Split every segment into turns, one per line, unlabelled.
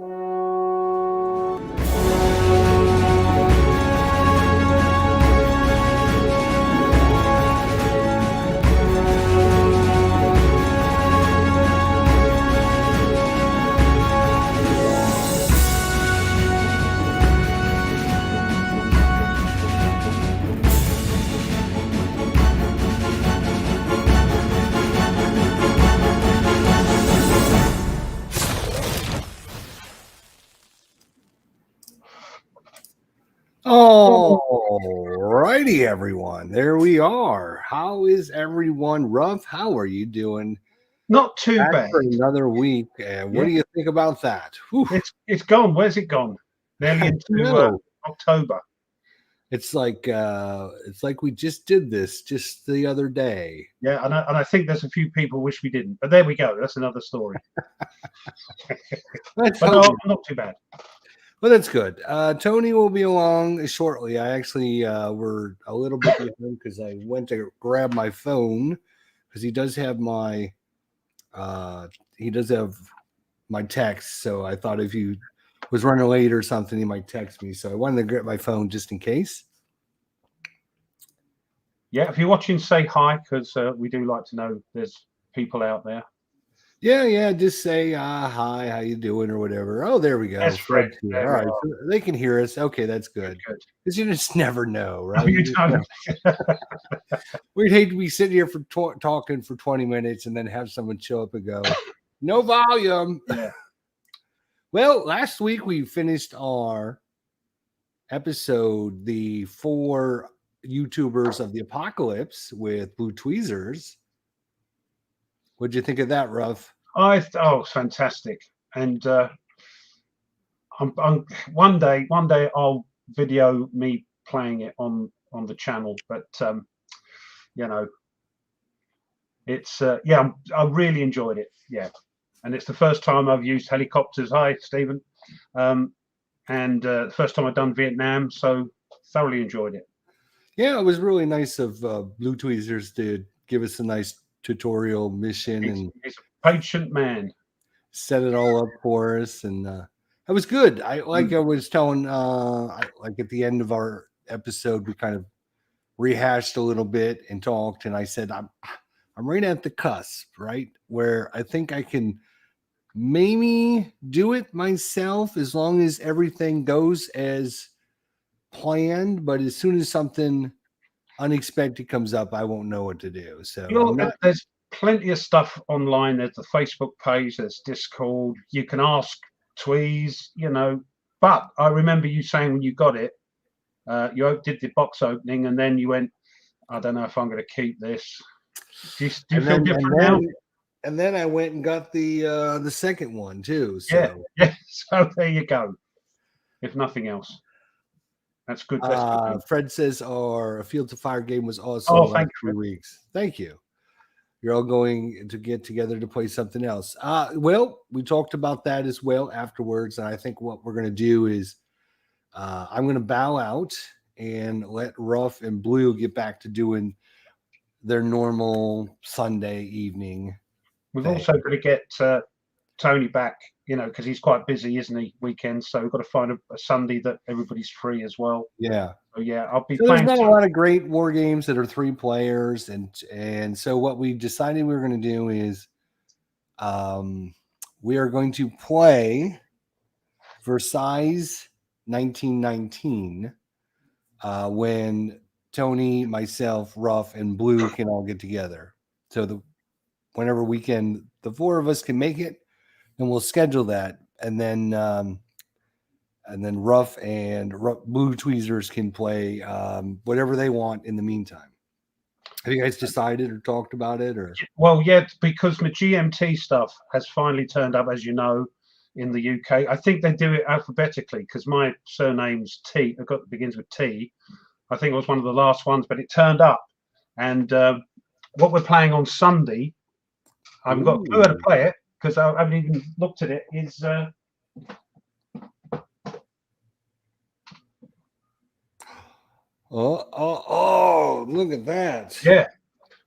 All righty, everyone. There we are. How is everyone? Ruff, how are you doing?
Not too
Back
bad.
for another week. What do you think about that? Whew.
It's gone. Where's it gone? Nearly into October.
It's like we just did this just the other day.
Yeah, and I think there's a few people wish we didn't. But there we go. That's another story. But no, not too bad.
Well, that's good. Tony will be along shortly. I actually were a little bit behind because I went to grab my phone because he does have my text. So I thought if you was running late or something, he might text me. So I wanted to grab my phone just in case.
Yeah, if you're watching, say hi because we do like to know there's people out there.
Yeah. Just say hi, how you doing, or whatever. Oh, there we go.
That's Fred.
All right, so they can hear us. Okay, that's good. Because you just never know, right?
No, you don't.
We'd hate to be sitting here for talking for 20 minutes and then have someone show up and go, no volume.
Yeah.
Well, last week we finished our episode, the 4 YouTubers of the Apocalypse with Blue Tweezers. What'd you think of that, Ruff?
Oh, fantastic! And I'm one day I'll video me playing it on the channel. But it's I really enjoyed it. Yeah, and it's the first time I've used helicopters. Hi, Stephen. And the first time I've done Vietnam, so thoroughly enjoyed it.
Yeah, it was really nice of Blue Tweezers to give us a nice tutorial mission, and
he's a patient man.
Set it all up for us, and it was good. I was telling, like at the end of our episode, we kind of rehashed a little bit and talked, and I said I'm right at the cusp, right, where I think I can maybe do it myself as long as everything goes as planned. But as soon as something unexpected comes up, I won't know what to do. So
there's plenty of stuff online. There's the Facebook page, there's Discord. You can ask Tweez, But I remember you saying when you got it, you did the box opening, and then you went, I don't know if I'm going to keep this. Do you feel different now?
And then I went and got the second one too. So
yeah. So there you go. If nothing else. That's good.
Fred says our Fields of Fire game was awesome.
Thank you.
3 weeks. Thank you. You're all going to get together to play something else. Well, we talked about that as well afterwards. And I think what we're going to do is I'm going to bow out and let Ruff and Blue get back to doing their normal Sunday evening.
We've also got to get Tony back, because he's quite busy, isn't he, weekends? So we've got to find a Sunday that everybody's free as well.
Yeah.
So I'll be playing.
There's not a lot of great war games that are 3 players, and so what we decided we were going to do is, we are going to play Versailles 1919 when Tony, myself, Ruff, and Blue can all get together. So whenever weekend the 4 of us can make it, then we'll schedule that, and then Ruff and Blue Tweezers can play whatever they want in the meantime. Have you guys decided or talked about it? Or
well, yeah, because my GMT stuff has finally turned up, as you know, in the UK. I think they do it alphabetically because my surname's T. Begins with T. I think it was one of the last ones, but it turned up. And what we're playing on Sunday, I haven't got a clue how to play it because I haven't even looked at it. Is
Oh, look at that.
Yeah.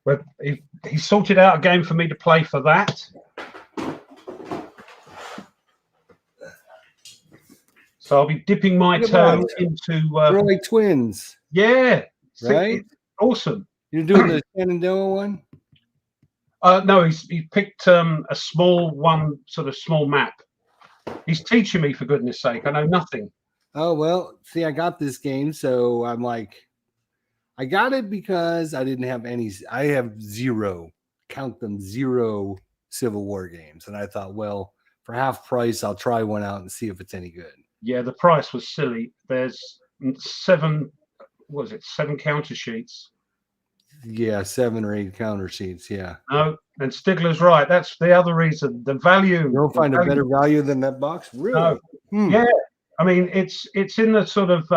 Well, he sorted out a game for me to play for that. So I'll be dipping my
Look at
toe
that.
into.
We're like twins,
Yeah,
right?
it's awesome.
You're doing the Shenandoah one?
No, he picked a small one, sort of small map. He's teaching me, for goodness sake. I know nothing.
Oh, well, see, I got this game, so I'm like, I got it because I didn't have any. I have zero, count them, zero Civil War games. And I thought, well, for half price, I'll try one out and see if it's any good.
Yeah, the price was silly. There's 7, what was it, 7 counter sheets.
Yeah, 7 or 8 counter sheets. Yeah.
No, and Stigler's right. That's the other reason. The value.
You don't find a better value than that box? Really?
No. Yeah. I mean, it's in the sort of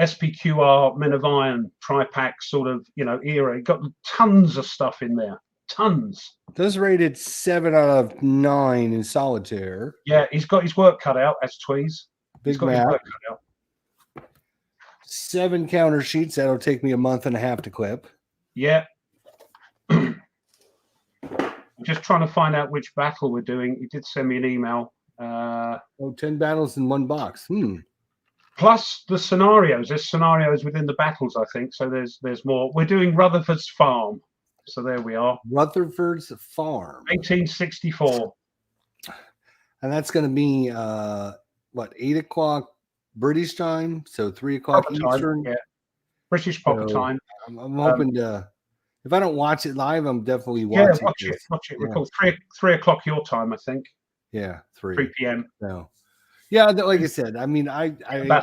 SPQR Men of Iron tri-pack sort of, era. It got tons of stuff in there. Tons.
Does rated 7 out of 9 in solitaire.
Yeah, he's got his work cut out as Tweez.
Big map. 7 counter sheets. That'll take me a month and a half to clip.
Yeah. I'm just trying to find out which battle we're doing. He did send me an email.
10 battles in one box.
Plus the scenarios. There's scenarios within the battles, I think. So there's more. We're doing Rutherford's Farm. So there we are.
Rutherford's Farm.
1864.
And that's going to be, 8 o'clock British time? So 3 o'clock Eastern?
Yeah. British proper time.
I'm hoping to, if I don't watch it live, I'm definitely watching
watch it. We're called 3 o'clock your time, I think.
Yeah,
3 p.m.
No. Yeah, like I said, I mean, I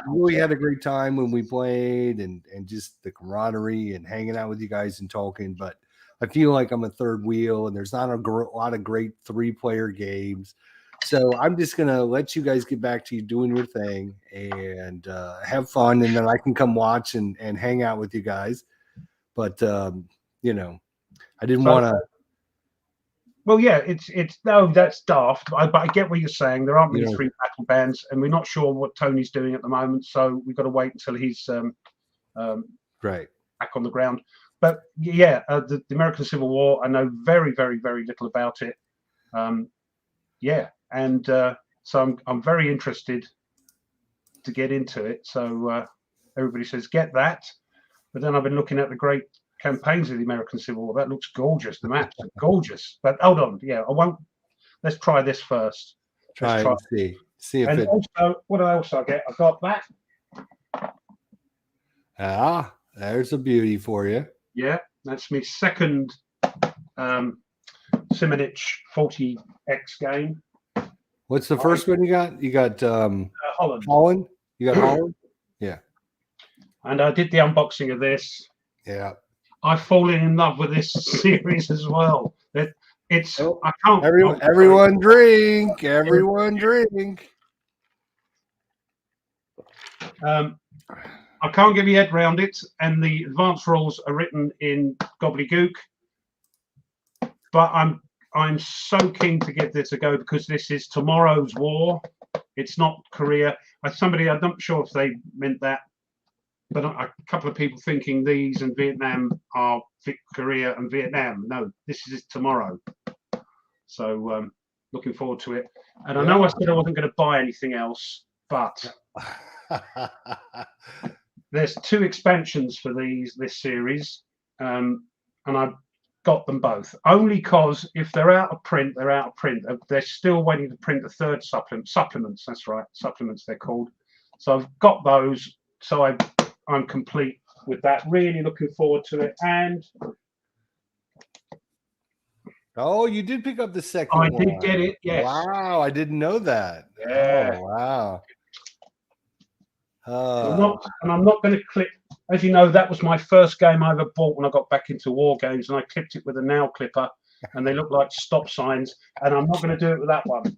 really had a great time when we played and just the camaraderie and hanging out with you guys and talking. But I feel like I'm a third wheel and there's not a lot of great 3-player games. So I'm just going to let you guys get back to you doing your thing and have fun. And then I can come watch and hang out with you guys. But, I didn't want to.
Well, yeah, it's no, that's daft. But I get what you're saying. There aren't many 3 battle bands, and we're not sure what Tony's doing at the moment. So we've got to wait until he's
right
back on the ground. But yeah, the American Civil War, I know very, very, very little about it. And so I'm very interested to get into it. So everybody says get that, but then I've been looking at the great campaigns of the American Civil War. That looks gorgeous. The maps are gorgeous. But hold on, I won't. Let's try this first.
Try and see if it.
Also, what else I get? I got that.
There's a beauty for you.
Yeah, that's my second Simonich 40X game.
What's the first one you got? You got
Holland.
Holland? You got Holland? Yeah.
And I did the unboxing of this.
Yeah.
I've fallen in love with this series as well. It's I can't.
Everyone drink. Everyone drink.
I can't get my head around it, and the advanced rules are written in gobbledygook. But I'm so keen to give this a go because this is tomorrow's war. It's not Korea. I'm not sure if they meant that, but a couple of people thinking these and Vietnam are Korea and Vietnam. No, this is tomorrow. So looking forward to it. And I know I said I wasn't going to buy anything else, but there's 2 expansions for this series, and I've got them both. Only because if they're out of print, they're out of print. They're still waiting to print the 3rd supplement. Supplements, that's right. Supplements they're called. So I've got those. So I'm complete with that. Really looking forward to it. And
you did pick up the second one.
I did get it, yes.
Wow, I didn't know that.
Yeah.
Oh, wow.
I'm not going to clip. As you know, that was my first game I ever bought when I got back into war games, and I clipped it with a nail clipper, and they look like stop signs. And I'm not going to do it with that one.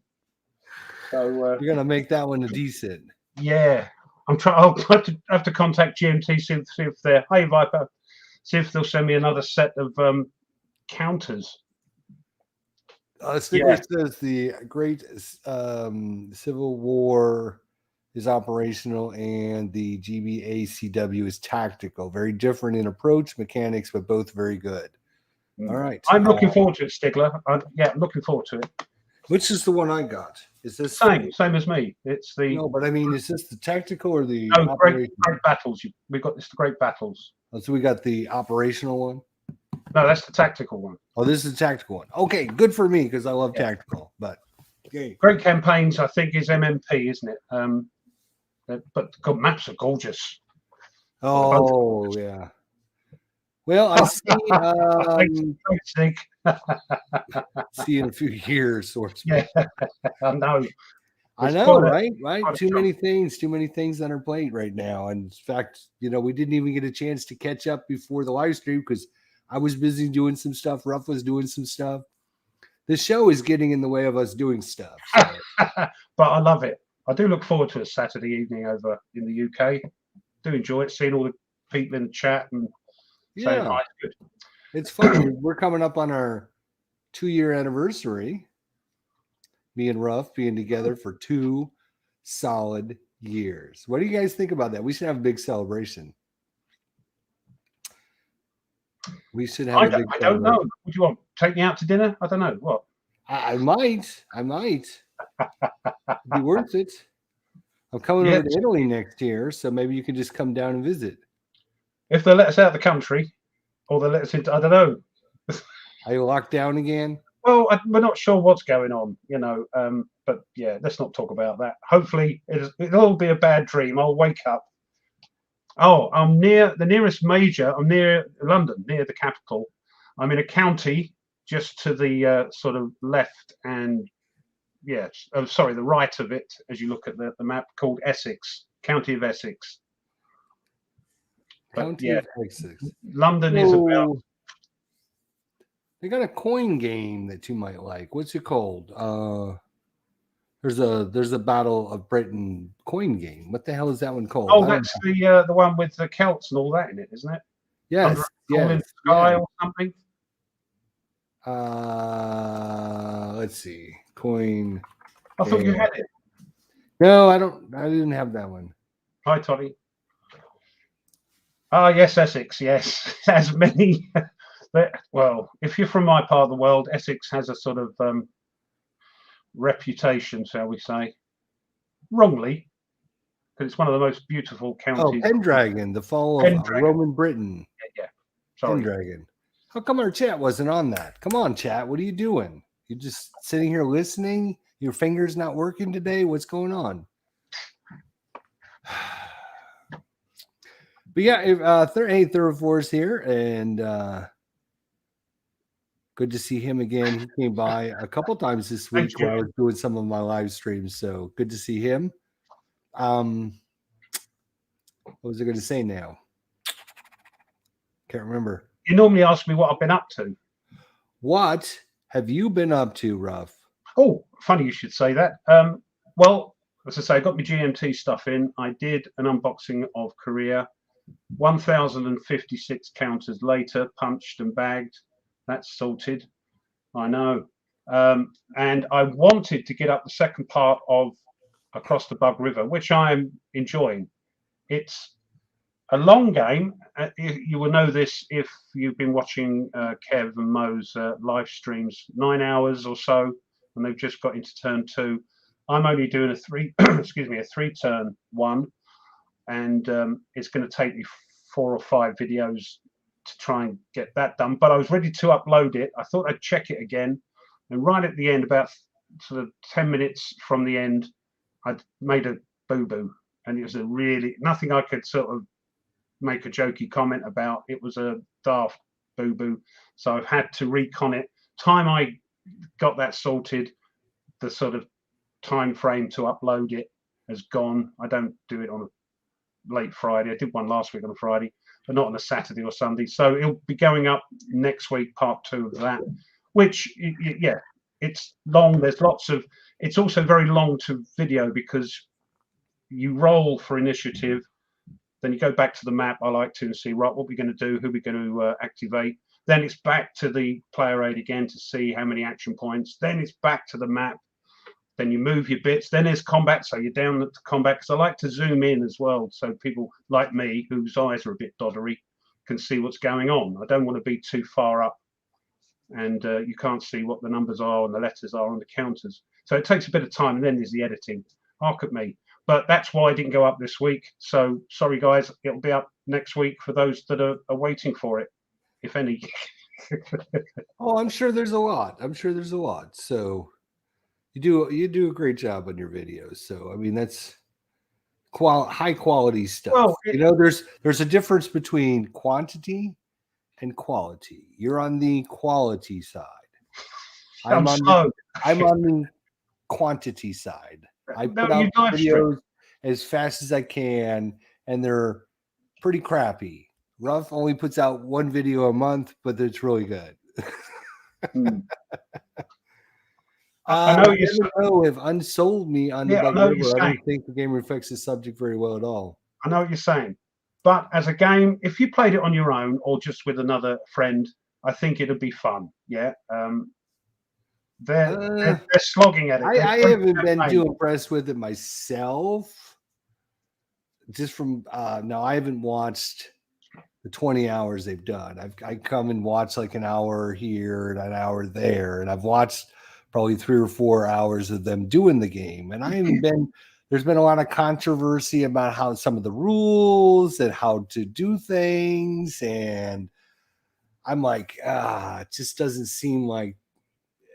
So
you're going to make that one a decent.
Yeah, I'll have to contact GMT, see if they're Viper, see if they'll send me another set of counters.
Sticker says the Great Civil War is operational and the GBACW is tactical. Very different in approach, mechanics, but both very good. All right.
I'm looking forward to it, Stigler. I'm looking forward to it.
Which is the one I got? Is this
Same as me. It's the
no? But I mean, is this the tactical or the
great
operation?
battles. We've got this the great battles.
Oh, so we got the operational one.
No, that's the tactical one.
Oh, this is the tactical one. Okay, good for me because I love
Yeah.
tactical. But okay.
Great Campaigns, I think, is MMP, isn't it? But God, maps are gorgeous.
Oh yeah. Well, I see.
Thanks, Nick.
See you in a few years, or
Yeah, I know.
I
It's
know,
quite a-
right?
quite a
Too
job.
many things on our plate right now. And in fact, we didn't even get a chance to catch up before the live stream because I was busy doing some stuff. Ruff was doing some stuff. The show is getting in the way of us doing stuff. So.
But I love it. I do look forward to a Saturday evening over in the UK. Do enjoy it, seeing all the people in the chat and saying
Yeah,
hi. Good.
it's fun. We're coming up on our 2-year anniversary. Me and Ruff being together for 2 solid years. What do you guys think about that? We should have a big celebration. We should have
I
a big
don't know.
celebration.
What do you want? Take me out to dinner? I don't know. What?
I might. It'd be worth it. I'm coming over to Italy next year, so maybe you can just come down and visit.
If they let us out of the country, or they let us into, I don't know.
Are you locked down again?
Well, we're not sure what's going on, but yeah, let's not talk about that. Hopefully, it'll all be a bad dream. I'll wake up. Oh, I'm near the nearest major. I'm near London, near the capital. I'm in a county just to the sort of left and the right of it as you look at the map, called Essex, County of Essex.
County of Essex.
London is about.
They got a coin game that you might like. What's it called? There's a Battle of Britain coin game. What the hell is that one called?
Oh, that's the one with the Celts and all that in it, isn't it?
Yes.
Sky or something.
Let's see. Coin.
I thought you had it.
No, I don't. I didn't have that one.
Hi, Toddy. Ah, yes, Essex. Yes, as many. Well, if you're from my part of the world, Essex has a sort of reputation, shall we say, wrongly, because it's one of the most beautiful counties.
Oh, Pendragon, the fall of Roman Britain.
Yeah. Sorry.
Pendragon. How come our chat wasn't on that? Come on, chat. What are you doing? You're just sitting here listening? Your fingers not working today? What's going on? But yeah, Thoroughfore's here, and good to see him again. He came by a couple times this week while I was doing some of my live streams, so good to see him. What was I going to say now? Can't remember.
You normally ask me what I've been up to.
What have you been up to, Ruff?
Oh, funny you should say that. Well, as I say, I got my GMT stuff in. I did an unboxing of Korea. 1,056 counters later, punched and bagged. That's sorted. I know. And I wanted to get up the second part of Across the Bug River, which I'm enjoying. It's a long game. You will know this if you've been watching Kev and Mo's live streams, 9 hours or so, and they've just got into turn 2. I'm only doing a 3-turn one, and it's going to take me 4 or 5 videos to try and get that done. But I was ready to upload it. I thought I'd check it again, and right at the end, about sort of 10 minutes from the end, I'd made a boo-boo, and it was nothing I could sort of make a jokey comment about. It was a daft boo-boo, so I've had to recon it. Time I got that sorted, the sort of time frame to upload it has gone. I don't do it on a late Friday. I did one last week on a Friday, but not on a Saturday or Sunday. So it'll be going up next week, part 2 of that, which, yeah, it's long. There's lots of, it's also very long to video because you roll for initiative, then you go back to the map. I like to and see, right, what we're going to do, who we're going to activate. Then it's back to the player aid again to see how many action points. Then it's back to the map. Then you move your bits. Then there's combat. So you're down to combat, because I like to zoom in as well, so people like me, whose eyes are a bit doddery, can see what's going on. I don't want to be too far up and you can't see what the numbers are and the letters are on the counters. So it takes a bit of time, and then there's the editing. Hark at me. But that's why I didn't go up this week. So sorry, guys. It'll be up next week for those that are waiting for it, if any.
Oh, I'm sure there's a lot. So you do a great job on your videos. So I mean, that's high quality stuff.
Well,
there's a difference between quantity and quality. You're on the quality side. I'm on the quantity side. I put out videos as fast as I can, and they're pretty crappy. Ruff only puts out one video a month, but it's really good.
I know
you have unsold me on the Bug River. I don't think the game reflects the subject very well at all.
I know what you're saying. But as a game, if you played it on your own or just with another friend, I think it'd be fun. Yeah. They're slogging at it.
I haven't been too impressed with it myself. Just from no, I haven't watched the 20 hours they've done. I come and watch like an hour here and an hour there, and I've watched probably 3 or 4 hours of them doing the game. And I haven't been. There's been a lot of controversy about how some of the rules and how to do things, and I'm like, it just doesn't seem like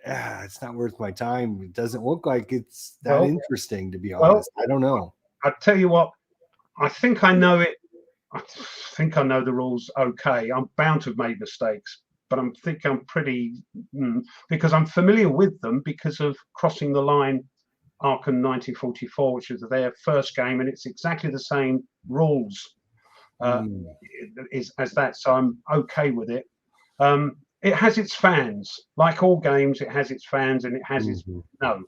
it's not worth my time. It doesn't look like it's that interesting, to be honest. I don't know.
I'll tell you what. I think I know it. I think I know the rules okay. I'm bound to have made mistakes, but I think I'm pretty because I'm familiar with them because of Crossing the Line, Arkham 1944, which was their first game, and it's exactly the same rules as that. So I'm okay with it. It has its fans, like all games. It has its fans, and it has its no.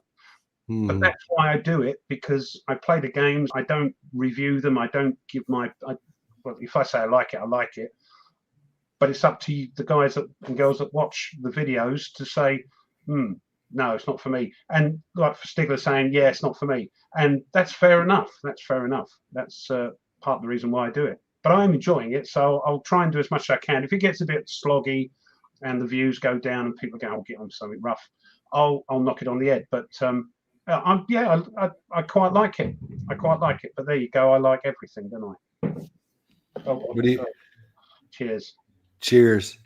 But that's why I do it, because I play the games. I don't review them. I don't give well, if I say I like it. But it's up to you, the guys and girls that watch the videos, to say, no, it's not for me. And like for Stigler saying, yeah, it's not for me. And that's fair enough. That's part of the reason why I do it. But I'm enjoying it, so I'll try and do as much as I can. If it gets a bit sloggy and the views go down and people go, I'll get on something rough, I'll knock it on the head. But I quite like it. But there you go. I like everything, don't I? Cheers.
Cheers.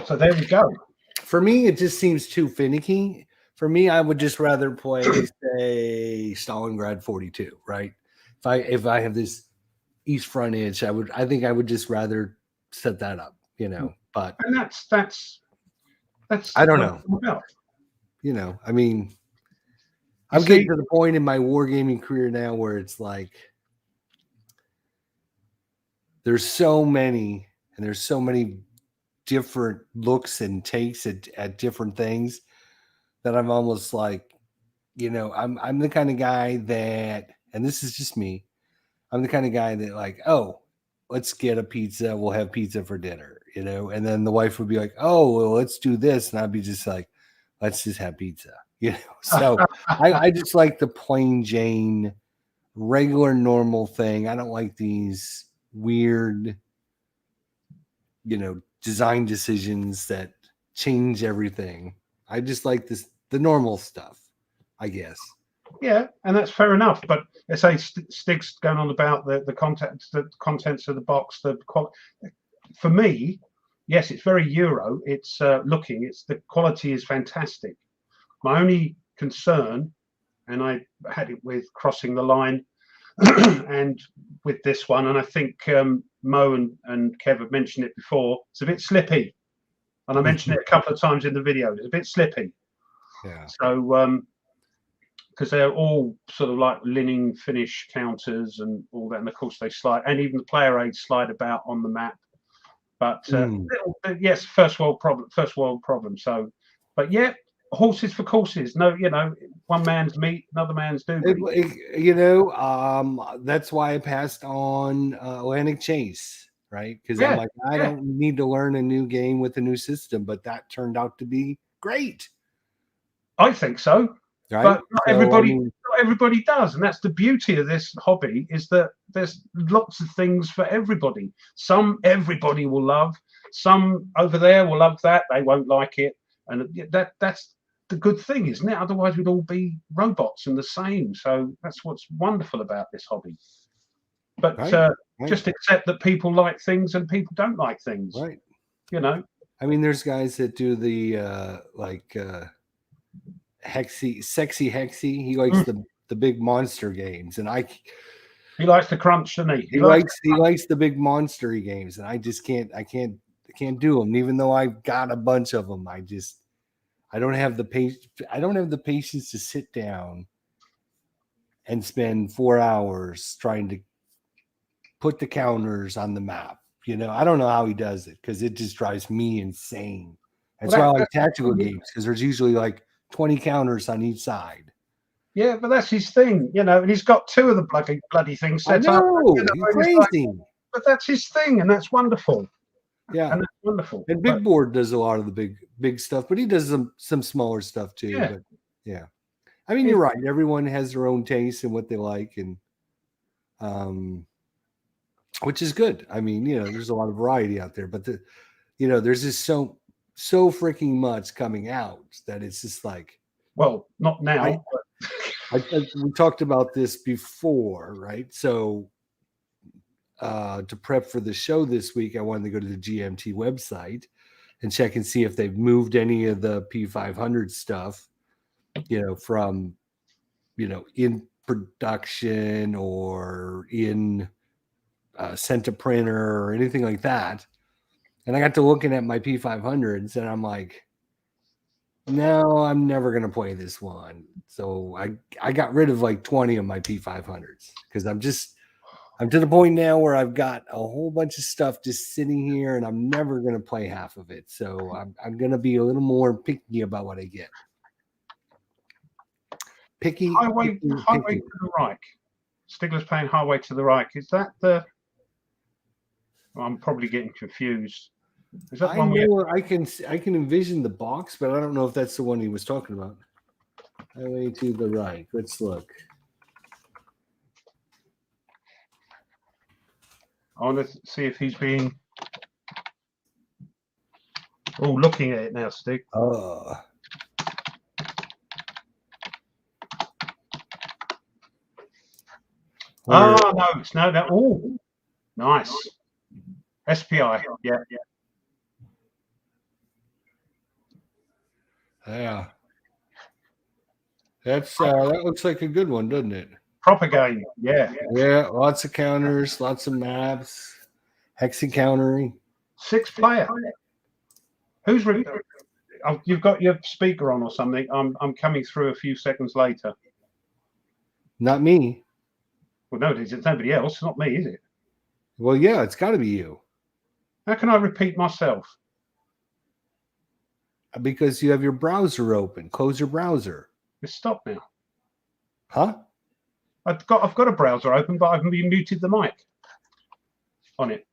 So there we go.
For me, it just seems too finicky. For me, I would just rather play, say, Stalingrad 42, right? If I have this East Front itch, I think I would just rather set that up, But
and that's
I don't know. I mean, I'm getting to the point in my wargaming career now where it's like there's so many different looks and takes at different things that I'm almost like, I'm the kind of guy that, and this is just me, I'm the kind of guy that like, oh, let's get a pizza. We'll have pizza for dinner, and then the wife would be like, oh, well, let's do this. And I'd be just like, let's just have pizza, So I just like the plain Jane, regular, normal thing. I don't like these weird, design decisions that change everything. I just like the normal stuff, I guess.
Yeah, and that's fair enough. But let's say Stig's going on about the contents of the box. For me, yes, it's very Euro. It's the quality is fantastic. My only concern, and I had it with Crossing the Line and with this one, and I think Mo and Kev have mentioned it before, it's a bit slippy. And I mentioned it a couple of times in the video. It's a bit slippy.
Yeah.
So, because they're all sort of like linen finish counters and all that. And of course they slide, and even the player aids slide about on the map. But yes, first world problem. So, but yeah, horses for courses. No, one man's meat, another man's doobie.
That's why I passed on Atlantic Chase, right? Because I'm like, I don't need to learn a new game with a new system, but that turned out to be great.
I think so,
right?
But not everybody does, and that's the beauty of this hobby, is that there's lots of things for everybody. Some everybody will love, some over there will love that. They won't like it. And that's the good thing, isn't it? Otherwise, we'd all be robots and the same. So that's what's wonderful about this hobby. But
Right.
just accept that people like things and people don't like things.
Right.
You know.
I mean, there's guys that do the sexy Hexy. He likes the big monster games, and
he likes the crunch, doesn't he?
He likes the big monstery games, and I just can't do them. Even though I've got a bunch of them, I don't have the patience to sit down and spend 4 hours trying to put the counters on the map. You know, I don't know how he does it because it just drives me insane. That's why I like tactical games, because there's usually like 20 counters on each side.
Yeah, but that's his thing, you know, and he's got 2 of the bloody things set up.
You know, he's crazy.
But that's his thing, and that's wonderful.
Yeah,
and that's wonderful.
And Big Board does a lot of the big stuff, but he does some smaller stuff too.
Yeah.
But yeah, I mean, you're right. Everyone has their own taste and what they like, and which is good. I mean, you know, there's a lot of variety out there, but there's just so freaking much coming out that it's just like,
well, not now.
We talked about this before, right? So to prep for the show this week, I wanted to go to the GMT website and check and see if they've moved any of the P500 stuff, you know, from, you know, in production or in sent to printer or anything like that. And I got to looking at my P500s and I'm like, no, I'm never going to play this one. So I got rid of like 20 of my P500s because I'm to the point now where I've got a whole bunch of stuff just sitting here and I'm never going to play half of it. So I'm going to be a little more picky about what I get. Picky.
Highway to the Reich. Stigler's playing Highway to the Reich. Is that the... I'm probably getting confused. Is that one
I can envision the box, but I don't know if that's the one he was talking about. Highway to the Reich. Let's look.
I want to see if he's being... Oh, looking at it now, Stig.
Oh.
Oh, no, it's no, that. Oh, nice. SPI, yeah.
Yeah. That looks like a good one, doesn't it?
Proper game, yeah.
Yeah, lots of counters, lots of maps, hexy countering.
6-player. Who's you've got your speaker on or something? I'm coming through a few seconds later.
Not me.
Well, no, it's nobody else. It's not me, is it?
Well, yeah, it's got to be you.
How can I repeat myself?
Because you have your browser open. Close your browser.
It's stopped now.
Huh?
I've got a browser open, but I've muted the mic on it.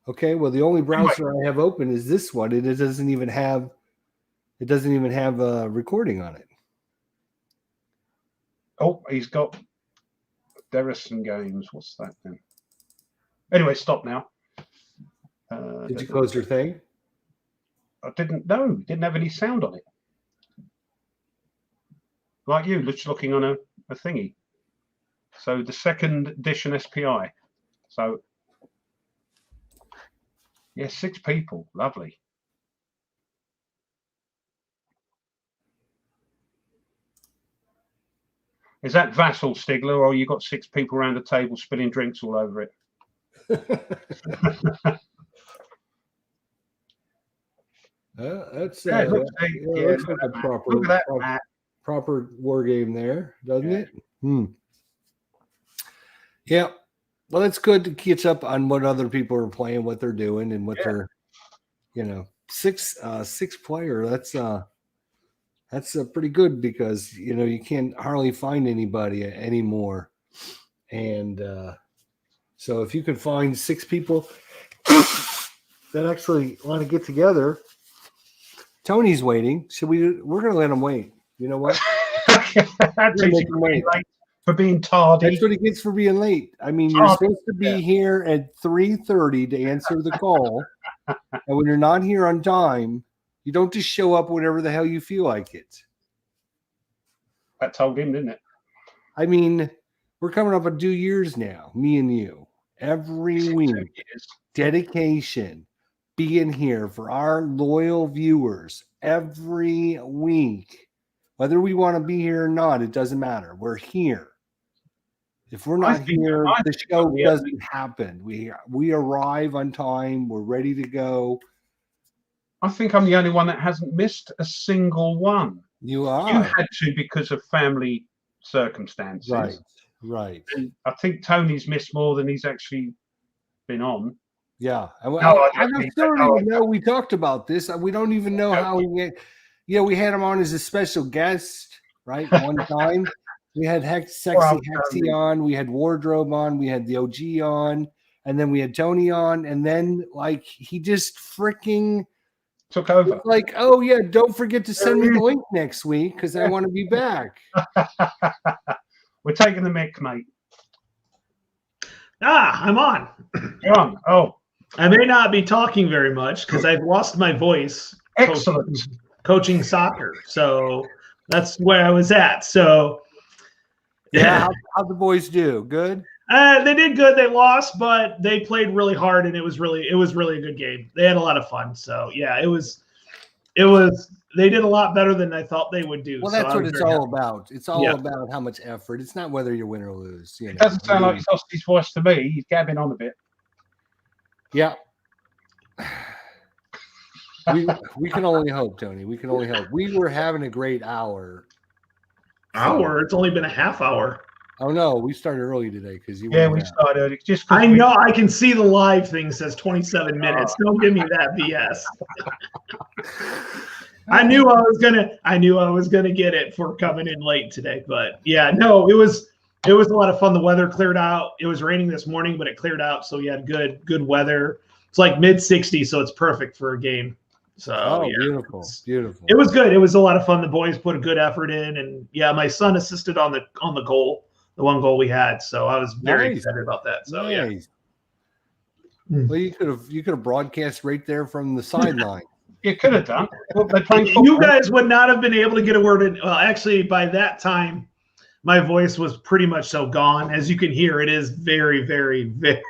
Okay, well, the only browser I have open is this one, and it doesn't even have a recording on it.
Oh, he's got Derrison Games. What's that then? Anyway, stop now.
Did you close your thing?
I didn't know. Didn't have any sound on it. Like you, just looking on a thingy. So the second edition SPI. So yeah, 6 people. Lovely. Is that Vassal, Stigler, or you got 6 people around the table spilling drinks all over it?
That's
looks
like a proper war game there, doesn't it? Yeah. Well, it's good to catch up on what other people are playing, what they're doing, and what they're, you know, 6 player. That's pretty good because, you know, you can't hardly find anybody anymore. And so if you can find 6 people that actually want to get together, Tony's waiting. We're going to let him wait. You know what?
For being tardy.
That's what he gets for being late. I mean, you're supposed to be here at 3:30 to answer the call, And when you're not here on time, you don't just show up whenever the hell you feel like it.
That told him, didn't it?
I mean, we're coming up on 2 years now, me and you. Every week,
2 years.
dedication, being here for our loyal viewers every week. Whether we want to be here or not, it doesn't matter. We're here. If we're not here, the show doesn't happen. We arrive on time. We're ready to go.
I think I'm the only one that hasn't missed a single one.
You are.
You had to because of family circumstances.
Right.
And I think Tony's missed more than he's actually been on.
Yeah. I
don't
even know we talked about this. We don't even know how we get. Yeah, we had him on as a special guest, right? One time. We had Sexy Hexy on. We had Wardrobe on. We had the OG on. And then we had Tony on. And then, like, he just freaking
took over.
Like, oh, yeah, don't forget to send me the link next week because I want to be back.
We're taking the mic, mate.
I'm on.
You're on. Oh.
I may not be talking very much because I've lost my voice.
Excellent.
Coaching soccer. So that's where I was at. So,
yeah. How'd the boys do? Good?
They did good. They lost, but they played really hard, and it was really a good game. They had a lot of fun. So yeah, it was. They did a lot better than I thought they would do.
Well, that's what it's all about. It's all about how much effort. It's not whether you win or lose. You know?
It doesn't sound like he's lost his voice to me. He's gabbing on a bit.
Yeah. We can only hope, Tony. We can only hope. We were having a great hour.
It's only been a half hour.
Oh no, we started early today because
we started early.
I know. I can see the live thing says 27 minutes. Don't give me that BS. I knew I was gonna get it for coming in late today, but yeah, no, it was a lot of fun. The weather cleared out. It was raining this morning, but it cleared out, so we had good weather. It's like mid 60s, so it's perfect for a game. So
beautiful.
It was good. It was a lot of fun. The boys put a good effort in, and yeah, my son assisted on the goal. The one goal we had, so I was very excited about that. So
nice. Well, you could have broadcast right there from the sideline.
You could have done.
You guys would not have been able to get a word in. Well, actually, by that time, my voice was pretty much so gone. As you can hear, it is very, very, very,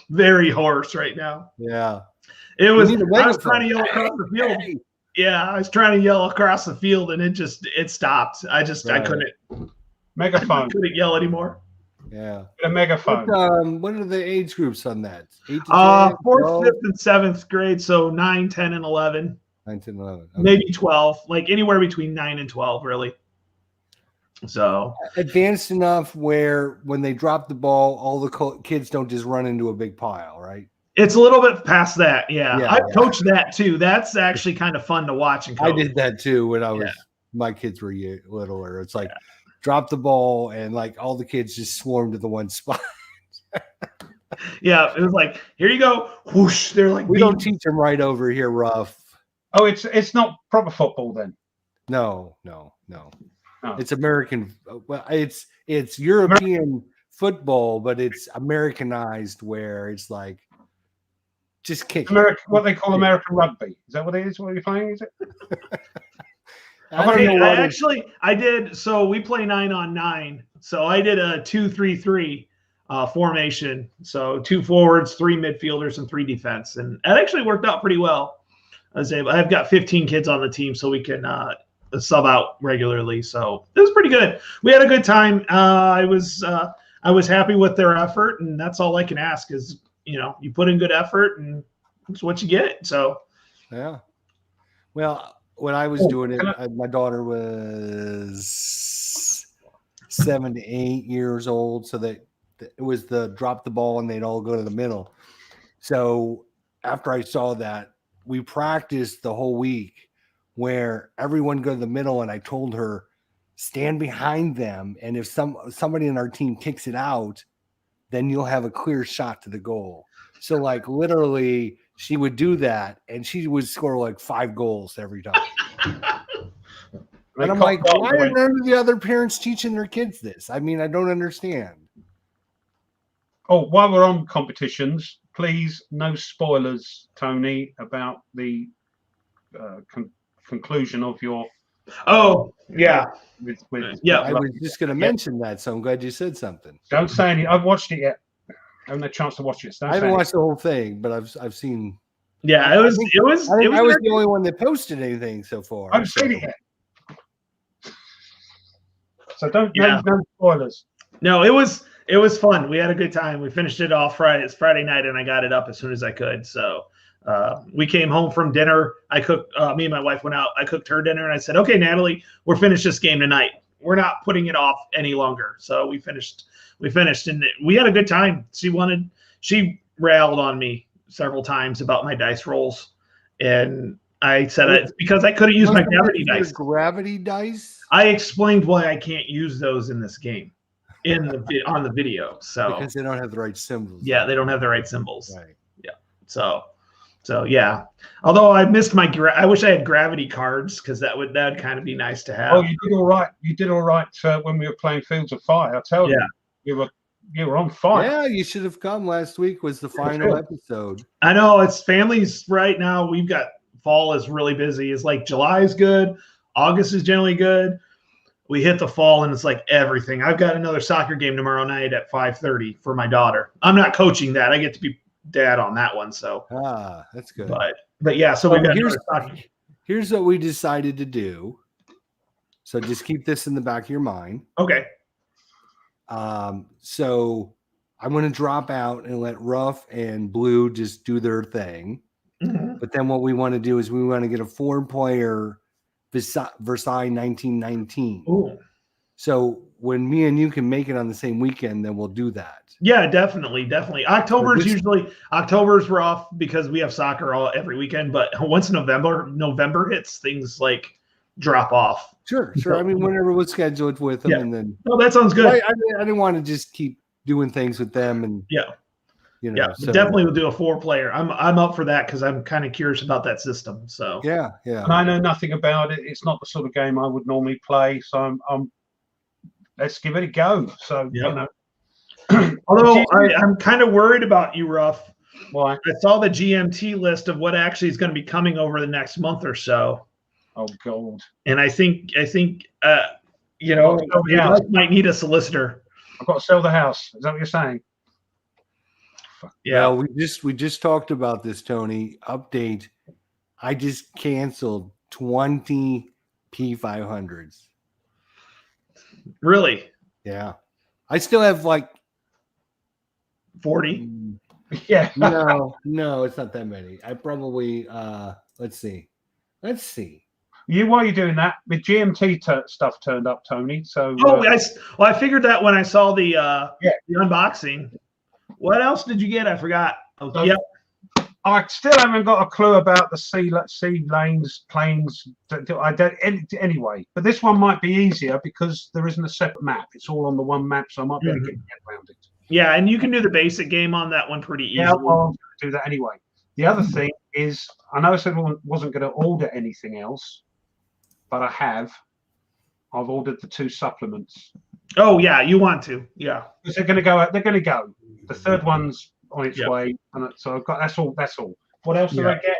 very hoarse right now.
Yeah,
it was. I was trying to yell across the field. Yeah, I was trying to yell across the field, and it stopped. I couldn't.
Megaphone.
I couldn't yell anymore.
Yeah.
A megaphone.
What are the age groups on that? 8 to 10,
4th,
12?
5th, and 7th grade. So 9, 10, and 11.
9, 10, 11. Okay.
Maybe 12. Like anywhere between 9 and 12, really. So
advanced enough where when they drop the ball, all the kids don't just run into a big pile, right?
It's a little bit past that. Yeah. I coached that too. That's actually kind of fun to watch and coach.
I did that too when I was my kids were littler. It's like drop the ball and like all the kids just swarm to the one spot.
Yeah, it was like, here you go. Whoosh. They're like,
we don't teach them right over here, rough.
Oh, it's not proper football then.
No. It's American. Well, it's European football, but it's Americanized where it's like just kick.
What they call American rugby. Is that what it is? What you're playing? Is it?
I did. So we play 9-on-9. So I did a 2-3-3 formation. So 2 forwards, 3 midfielders, and 3 defense, and that actually worked out pretty well. I've got 15 kids on the team, so we can sub out regularly. So it was pretty good. We had a good time. I was happy with their effort, and that's all I can ask is you put in good effort, and it's what you get. So
yeah. Well, when I was doing it, my daughter was 7 to 8 years old. So that it was the drop the ball and they'd all go to the middle. So after I saw that, we practiced the whole week where everyone go to the middle. And I told her, stand behind them. And if somebody in our team kicks it out, then you'll have a clear shot to the goal. So like literally she would do that and she would score like 5 goals every time. And I'm like, why are none of the other parents teaching their kids this? I mean, I don't understand.
Oh, while we're on competitions, please, no spoilers, Tony, about the conclusion of your
Oh, yeah.
with
Yeah.
I was just going to mention that, so I'm glad you said something.
Don't say anything. I've watched it yet. I haven't had a chance to watch it. So
I
don't say
haven't
anything.
watched the whole thing, but I've seen.
Yeah,
I
I was
the only one that posted anything so far.
I haven't seen it yet. So don't
Yeah.
no spoilers.
No, it was fun. We had a good time. We finished it off Friday night, and I got it up as soon as I could. So we came home from dinner. I cooked. Me and my wife went out. I cooked her dinner, and I said, "Okay, Natalie, we're finished this game tonight. We're not putting it off any longer." So we finished, and we had a good time. She railed on me several times about my dice rolls, and I said it's because I could have used my gravity dice.
Gravity dice.
I explained why I can't use those in this game, on the video. So
Because they don't have the right symbols.
yeah, they don't have the right symbols.
Right.
Yeah. So yeah. Although I missed I wish I had gravity cards because that'd kind of be nice to have.
Oh, you did all right. You did all right when we were playing Fields of Fire. I tell you, you were on fire.
Yeah, you should have come last week. Was the final episode.
I know it's families right now. We've got fall is really busy. It's like July is good. August is generally good. We hit the fall and it's like everything. I've got another soccer game tomorrow night at 5:30 for my daughter. I'm not coaching that. I get to be dad on that one. So
that's good.
But yeah, so we've got
here's what we decided to do. So just keep this in the back of your mind.
Okay.
So I'm going to drop out and let Ruff and Blue just do their thing.
Mm-hmm.
But then what we want to do is we want to get a 4-player Versailles 1919.
Ooh.
So when me and you can make it on the same weekend, then we'll do that.
Yeah, definitely. October's rough because we have soccer every weekend. But once November hits, things like drop off.
Sure. I mean, whenever we'll schedule it with them, and then.
Oh, that sounds good.
I didn't want to just keep doing things with them, and
so definitely we'll do a 4-player. I'm up for that because I'm kind of curious about that system. So
yeah.
And I know nothing about it. It's not the sort of game I would normally play. So I'm let's give it a go. So
although I'm kind of worried about you, Ruff.
Why?
I saw the GMT list of what actually is going to be coming over the next month or so.
Oh God!
And I think you might need a solicitor.
I've got to sell the house. Is that what you're saying?
Yeah.
Well, we just talked about this, Tony. Update. I just canceled 20 P500s.
Really?
Yeah. I still have like
40.
Yeah.
No, it's not that many. I probably let's see.
While you're doing that, the GMT stuff turned up, Tony. So
I figured that when I saw the unboxing. What else did you get? I forgot.
So, yep. I still haven't got a clue about the sea lanes, planes. I don't anyway. But this one might be easier because there isn't a separate map. It's all on the one map, so I might be able to get around it.
Yeah, and you can do the basic game on that one pretty easily.
Yeah, well, I'm going to do that anyway. The other thing is, I know I said I wasn't going to order anything else, but I have. I've ordered the 2 supplements.
Oh yeah, you want to? Yeah,
because they're going to go. They're going to go. The 3rd one's on its way, and so I've got. That's all. What else did I get?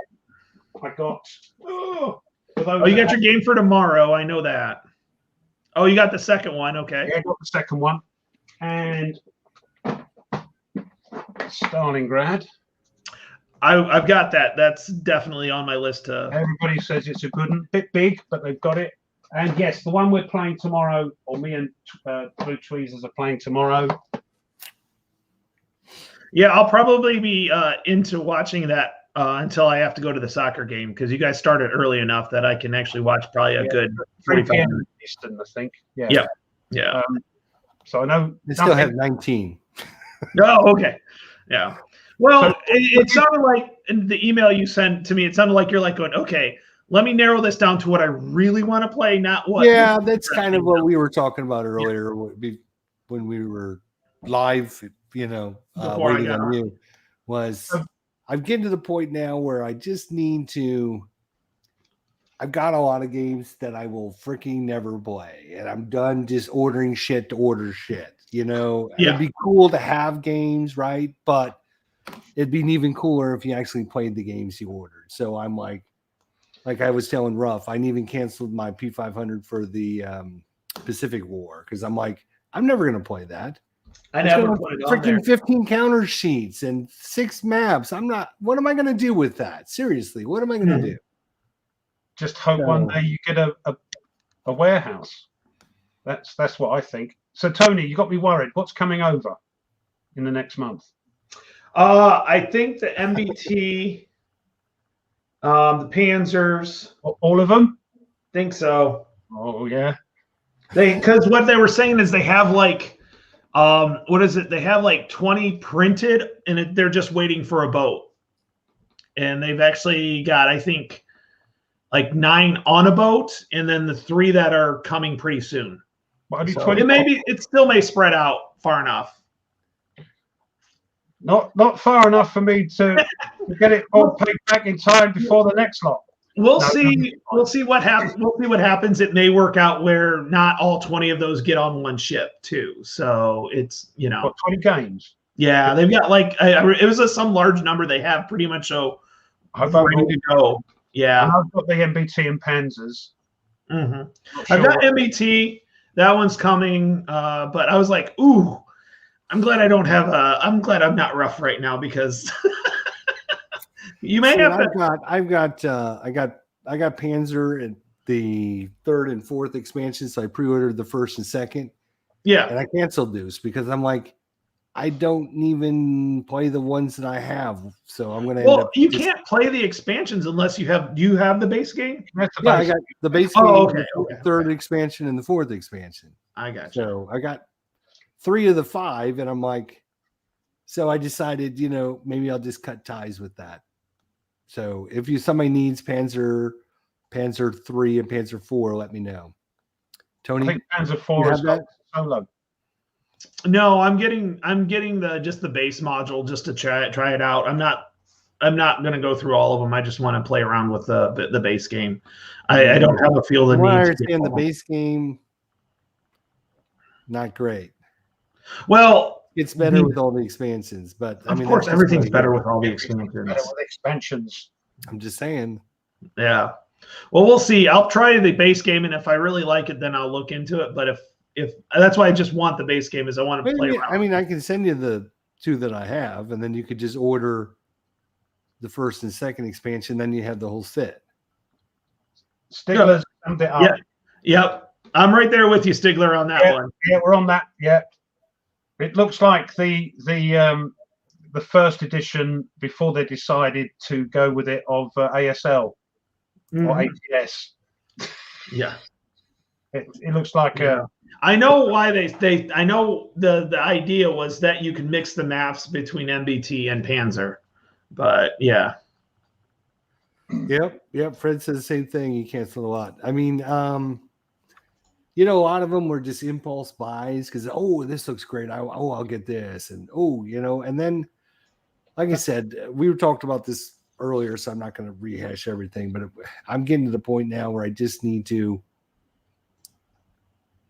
I got.
You got your game for tomorrow. I know that. Oh, you got the second one. Okay.
Yeah, I got the second one, and Stalingrad.
I've got that. That's definitely on my list.
Everybody says it's a good one. Bit big, but they've got it. And yes, the one we're playing tomorrow, or me and Blue Tweezers are playing tomorrow.
Yeah, I'll probably be into watching that until I have to go to the soccer game because you guys started early enough that I can actually watch probably a good 45 minutes.
Eastern, I think. Yeah. So I know
they still have 19.
Oh, okay. Yeah. Well, it sounded like in the email you sent to me, it sounded like you're like going, okay, let me narrow this down to what I really want to play, not what.
Yeah, that's kind of what we were talking about earlier when we were live, waiting on you. I'm getting to the point now where I just need to. I've got a lot of games that I will freaking never play, and I'm done just ordering shit to order shit. It'd be cool to have games, right? But it'd be even cooler if you actually played the games you ordered. So I'm like I was telling Ruff, I even canceled my P500 for the Pacific War because I'm like, I'm never going to play that.
I
It's
never
gonna
put it on
freaking
there.
15 counter sheets and 6 maps. What am I going to do with that? Seriously, what am I going to do?
Just hope one day you get a warehouse. That's what I think. So Tony, you got me worried. What's coming over in the next month?
I think the MBT, the Panzers.
All of them?
Think so.
Oh yeah.
Because what they were saying is they have like, what is it? They have like 20 printed, and they're just waiting for a boat. And they've actually got, I think, like 9 on a boat, and then the 3 that are coming pretty soon.
But only
So
20
it still may spread out far enough.
Not far enough for me to get it all paid back in time before the next lot.
We'll see. We'll see what happens. We'll see what happens. It may work out where not all 20 of those get on one ship too. So it's, you know,
20 games.
Yeah, they've got like it was some large number they have pretty much so ready to go. Yeah,
and I've got the MBT and Panzers.
Mm-hmm. I've got MBT. That one's coming. But I was like, ooh, I'm glad I don't have I'm glad I'm not rough right now because you may have to.
I got Panzer and the 3rd and 4th expansion, so I pre-ordered the 1st and 2nd.
Yeah,
and I canceled those because I'm like, I don't even play the ones that I have, so I'm gonna.
Well, you can't play the expansions unless you have. Do you have the base game?
Yeah, I got the base game,
okay,
the 3rd expansion, and the 4th expansion.
I got you.
So I got 3 of the 5, and I'm like, so I decided, maybe I'll just cut ties with that. So if somebody needs Panzer 3 and Panzer 4, let me know. Tony,
I think Panzer 4 is solo.
No, I'm getting just the base module just to try it out. I'm not going to go through all of them. I just want to play around with the base game. I don't have a feel the need.
I understand the base game, not great.
Well,
it's better with all the expansions, but
of course everything's better with all the expansions.
Better with expansions.
I'm just saying.
Yeah. Well, we'll see. I'll try the base game, and if I really like it, then I'll look into it. But if that's why I just want the base game, is I want to play around.
I mean, I can send you the 2 that I have, and then you could just order the 1st and 2nd expansion. Then you have the whole set.
Stigler's summed it up.
Yeah. Yep. I'm right there with you, Stigler, on that one.
Yeah, we're on that. Yeah. It looks like the 1st edition before they decided to go with it of ASL or ATS.
Yeah.
It looks like
I know why they I know the idea was that you can mix the maps between MBT and Panzer, but yeah.
Yep. Fred says the same thing. He canceled a lot. I mean, a lot of them were just impulse buys because this looks great. I'll get this, and and then, like I said, we talked about this earlier, so I'm not going to rehash everything. But I'm getting to the point now where I just need to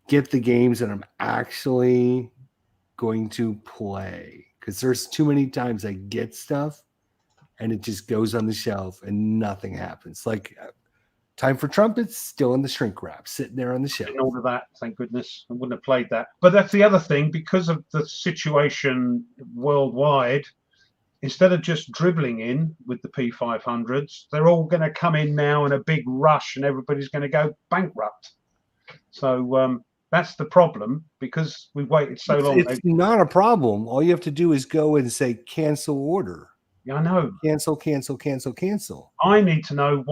get the games that I'm actually going to play, because there's too many times I get stuff and it just goes on the shelf and nothing happens. Like Time for Trumpets, still in the shrink wrap, sitting there on the shelf.
And all of that, thank goodness. I wouldn't have played that. But that's the other thing, because of the situation worldwide, instead of just dribbling in with the P500s, they're all going to come in now in a big rush and everybody's going to go bankrupt. So that's the problem, because we've waited so long.
It's not a problem. All you have to do is go and say cancel order.
Yeah, I know.
Cancel.
I need to know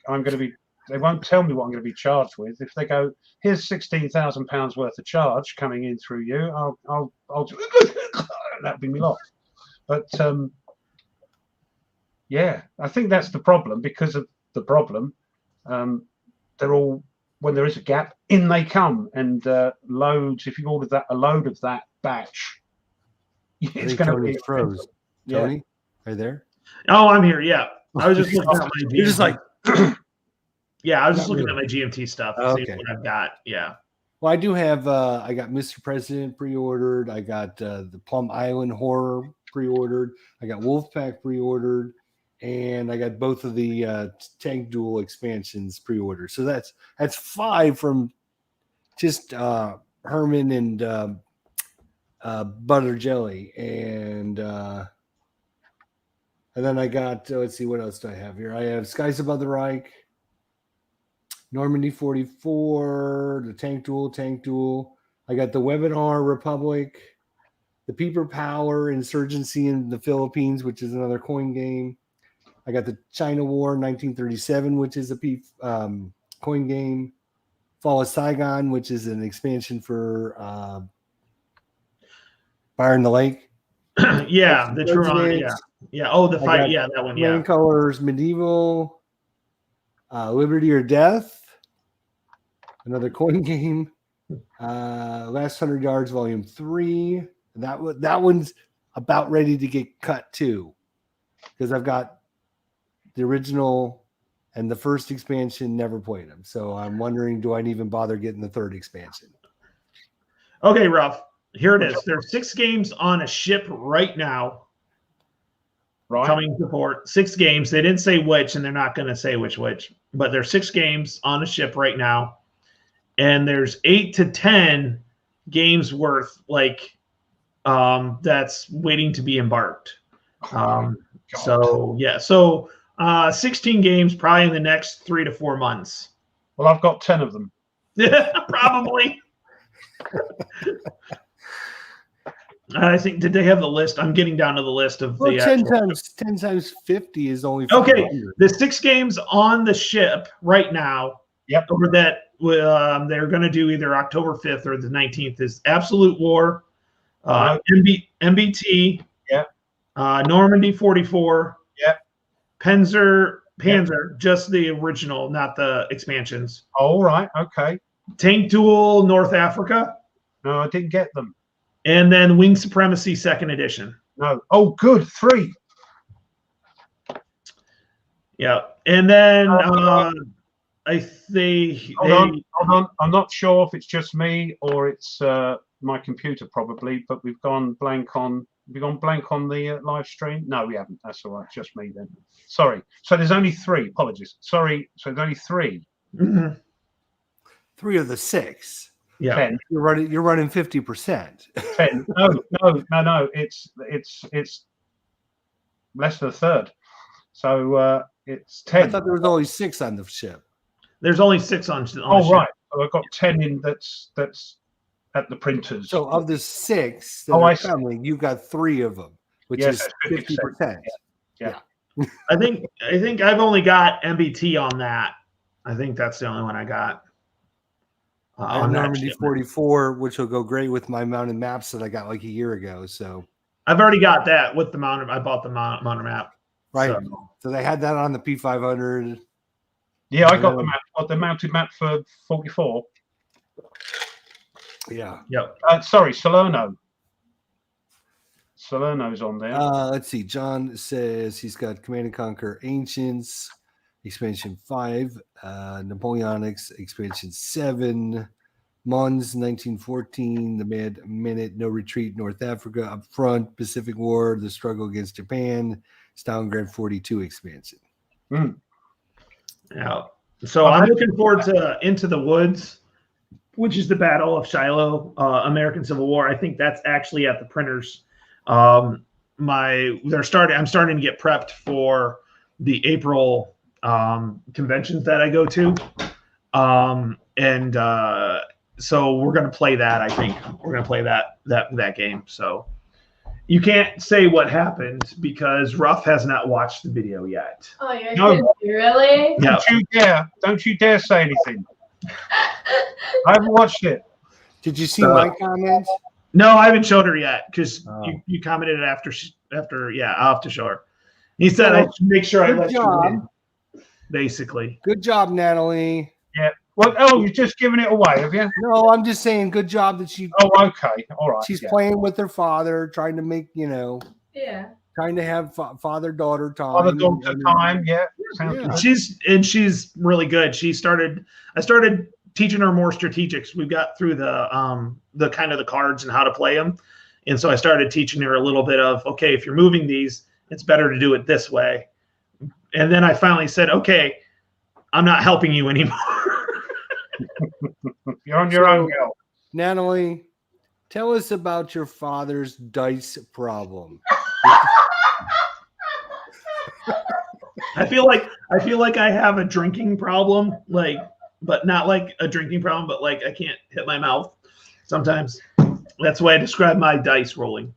I'm going to be. They won't tell me what I'm going to be charged with. If they go, here's £16,000 worth of charge coming in through you, I'll that'll be me loss. But yeah, I think that's the problem. Because of the problem, they're all, when there is a gap, in they come, and loads. If you order a load of that batch, it's going to be
froze.
Yeah.
Tony, are you there?
Oh, I'm here. Yeah, I was just looking at my.
You're just like.
Yeah, I was just looking at my GMT stuff.
Okay.
See what I've got. Yeah.
Well, I do have. I got Mr. President pre-ordered. I got the Plum Island Horror pre-ordered. I got Wolfpack pre-ordered, and I got both of the Tank Duel expansions pre-ordered. So that's 5 from just Herman and Butter Jelly, and then I got let's see, what else do I have here? I have Skies Above the Reich, Normandy 44, the Tank Duel. I got the Webinar Republic, the People Power Insurgency in the Philippines, which is another coin game. I got the China War 1937, which is a coin game. Fall of Saigon, which is an expansion for Fire in the Lake.
Yeah, the Tron. Yeah. Oh, the fight. Yeah, that one. Yeah.
Command Colors Medieval, Liberty or Death, another coin game. Last 100 Yards, Volume 3. That one's about ready to get cut too, because I've got the original and the first expansion. Never played them, so I'm wondering, do I even bother getting the third expansion?
Okay, Ruff. Here it is. There are 6 games on a ship right now.
Right.
Coming to port. 6 games. They didn't say which, and they're not going to say which. But there's 6 games on a ship right now, and there's 8 to 10 games worth that's waiting to be embarked. So 16 games probably in the next 3 to 4 months.
Well, I've got 10 of them.
Probably. I think, did they have the list? I'm getting down to the list of the
10 times 50 is only
500.
Okay.
The 6 games on the ship right now.
Yep.
Over that they're going to do either October 5th or the 19th is Absolute War, MBT, Normandy 44, Panzer, just the original, not the expansions.
All right, okay.
Tank Duel North Africa.
No, I didn't get them.
And then Wing Supremacy 2nd edition.
No. Oh, good. 3.
Yeah. And then
Hold on. I'm not sure if it's just me or it's my computer probably, but we've gone blank on the live stream. No, we haven't. That's all right. Just me then. Sorry. So there's only 3. Apologies. Sorry. So there's only 3.
Mm-hmm.
3 of the 6.
Yeah.
10.
You're running 50%.
10. No. It's less than a third. So it's 10.
I thought there was only 6 on the ship.
There's only 6 on the
Oh,
ship.
right. So I've got 10 in that's at the printers.
So of the 6 that
I
are
see.
coming, you got 3 of them, which
Yes,
is
that's
50%.
Yeah.
I think I've only got MBT on that. I think that's the only one I got.
On Normandy 44, which will go great with my mounted maps that I got like a year ago. So
I've already got that with the mounted. I bought the mounted map.
right. So they had that on the P500.
Yeah, I got the map. Got the mounted map for 44.
Yeah.
Yep.
Sorry, Salerno. Salerno's on there.
Let's see. John says he's got Command & Conquer Ancients, Expansion 5, Napoleonics, Expansion 7, Mons 1914, The Mad Minute, No Retreat, North Africa, Up Front, Pacific War, The Struggle Against Japan, Stalingrad 42 expansion.
Yeah. So I'm looking forward to Into the Woods, which is the Battle of Shiloh, American Civil War. I think that's actually at the printers. I'm starting to get prepped for the April conventions that I go to. So we're going to play that. I think we're going to play that game. So you can't say what happened because Ruff has not watched the video yet.
Oh, you're
No.
kidding me, really?
Yeah.
Don't you dare say anything. I haven't watched it.
Did you see my comments?
No, I haven't showed her yet because
Oh.
you commented after. I'll have to show her. He said I should make sure I let you in, basically.
Good job, Natalie.
Well, oh, you're just giving it away, have you?
No, I'm just saying good job that she
Oh, okay. All right.
she's
yeah.
playing with her father, trying to make,
Yeah.
trying to have father-daughter time.
Other daughter time, yeah. Sounds
Yeah.
good.
She's really good. I started teaching her more strategics. We got through the kind of the cards and how to play them, And so I started teaching her a little bit of, okay, if you're moving these, it's better to do it this way. And then I finally said, okay, I'm not helping you anymore.
You're on your own, girl.
Natalie, tell us about your father's dice problem.
I feel like I have a drinking problem, like, but not like a drinking problem, but like I can't hit my mouth sometimes. That's the way I describe my dice rolling.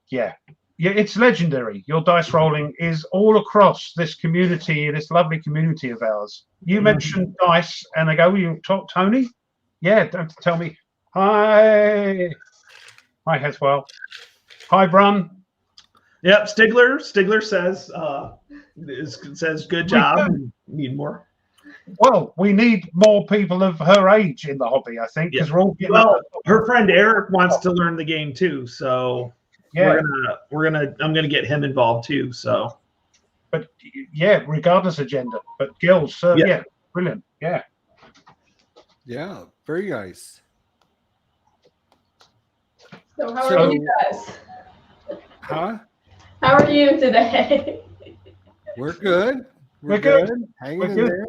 Yeah, it's legendary. Your dice rolling is all across this community, this lovely community of ours. You mentioned dice, and I go, "You talk, Tony?" Yeah, don't tell me. Hi, Heswell. Hi, Brun.
Yep, Stigler says good job. Need more.
Well, we need more people of her age in the hobby, I think, because we're all getting
her friend Eric wants to learn the game too, so
yeah.
I'm gonna get him involved too. So,
but yeah, regardless of gender, but girls, yeah, brilliant, yeah,
very nice.
So how are you guys?
Huh?
How are you today?
We're good.
We're good.
Hanging in there.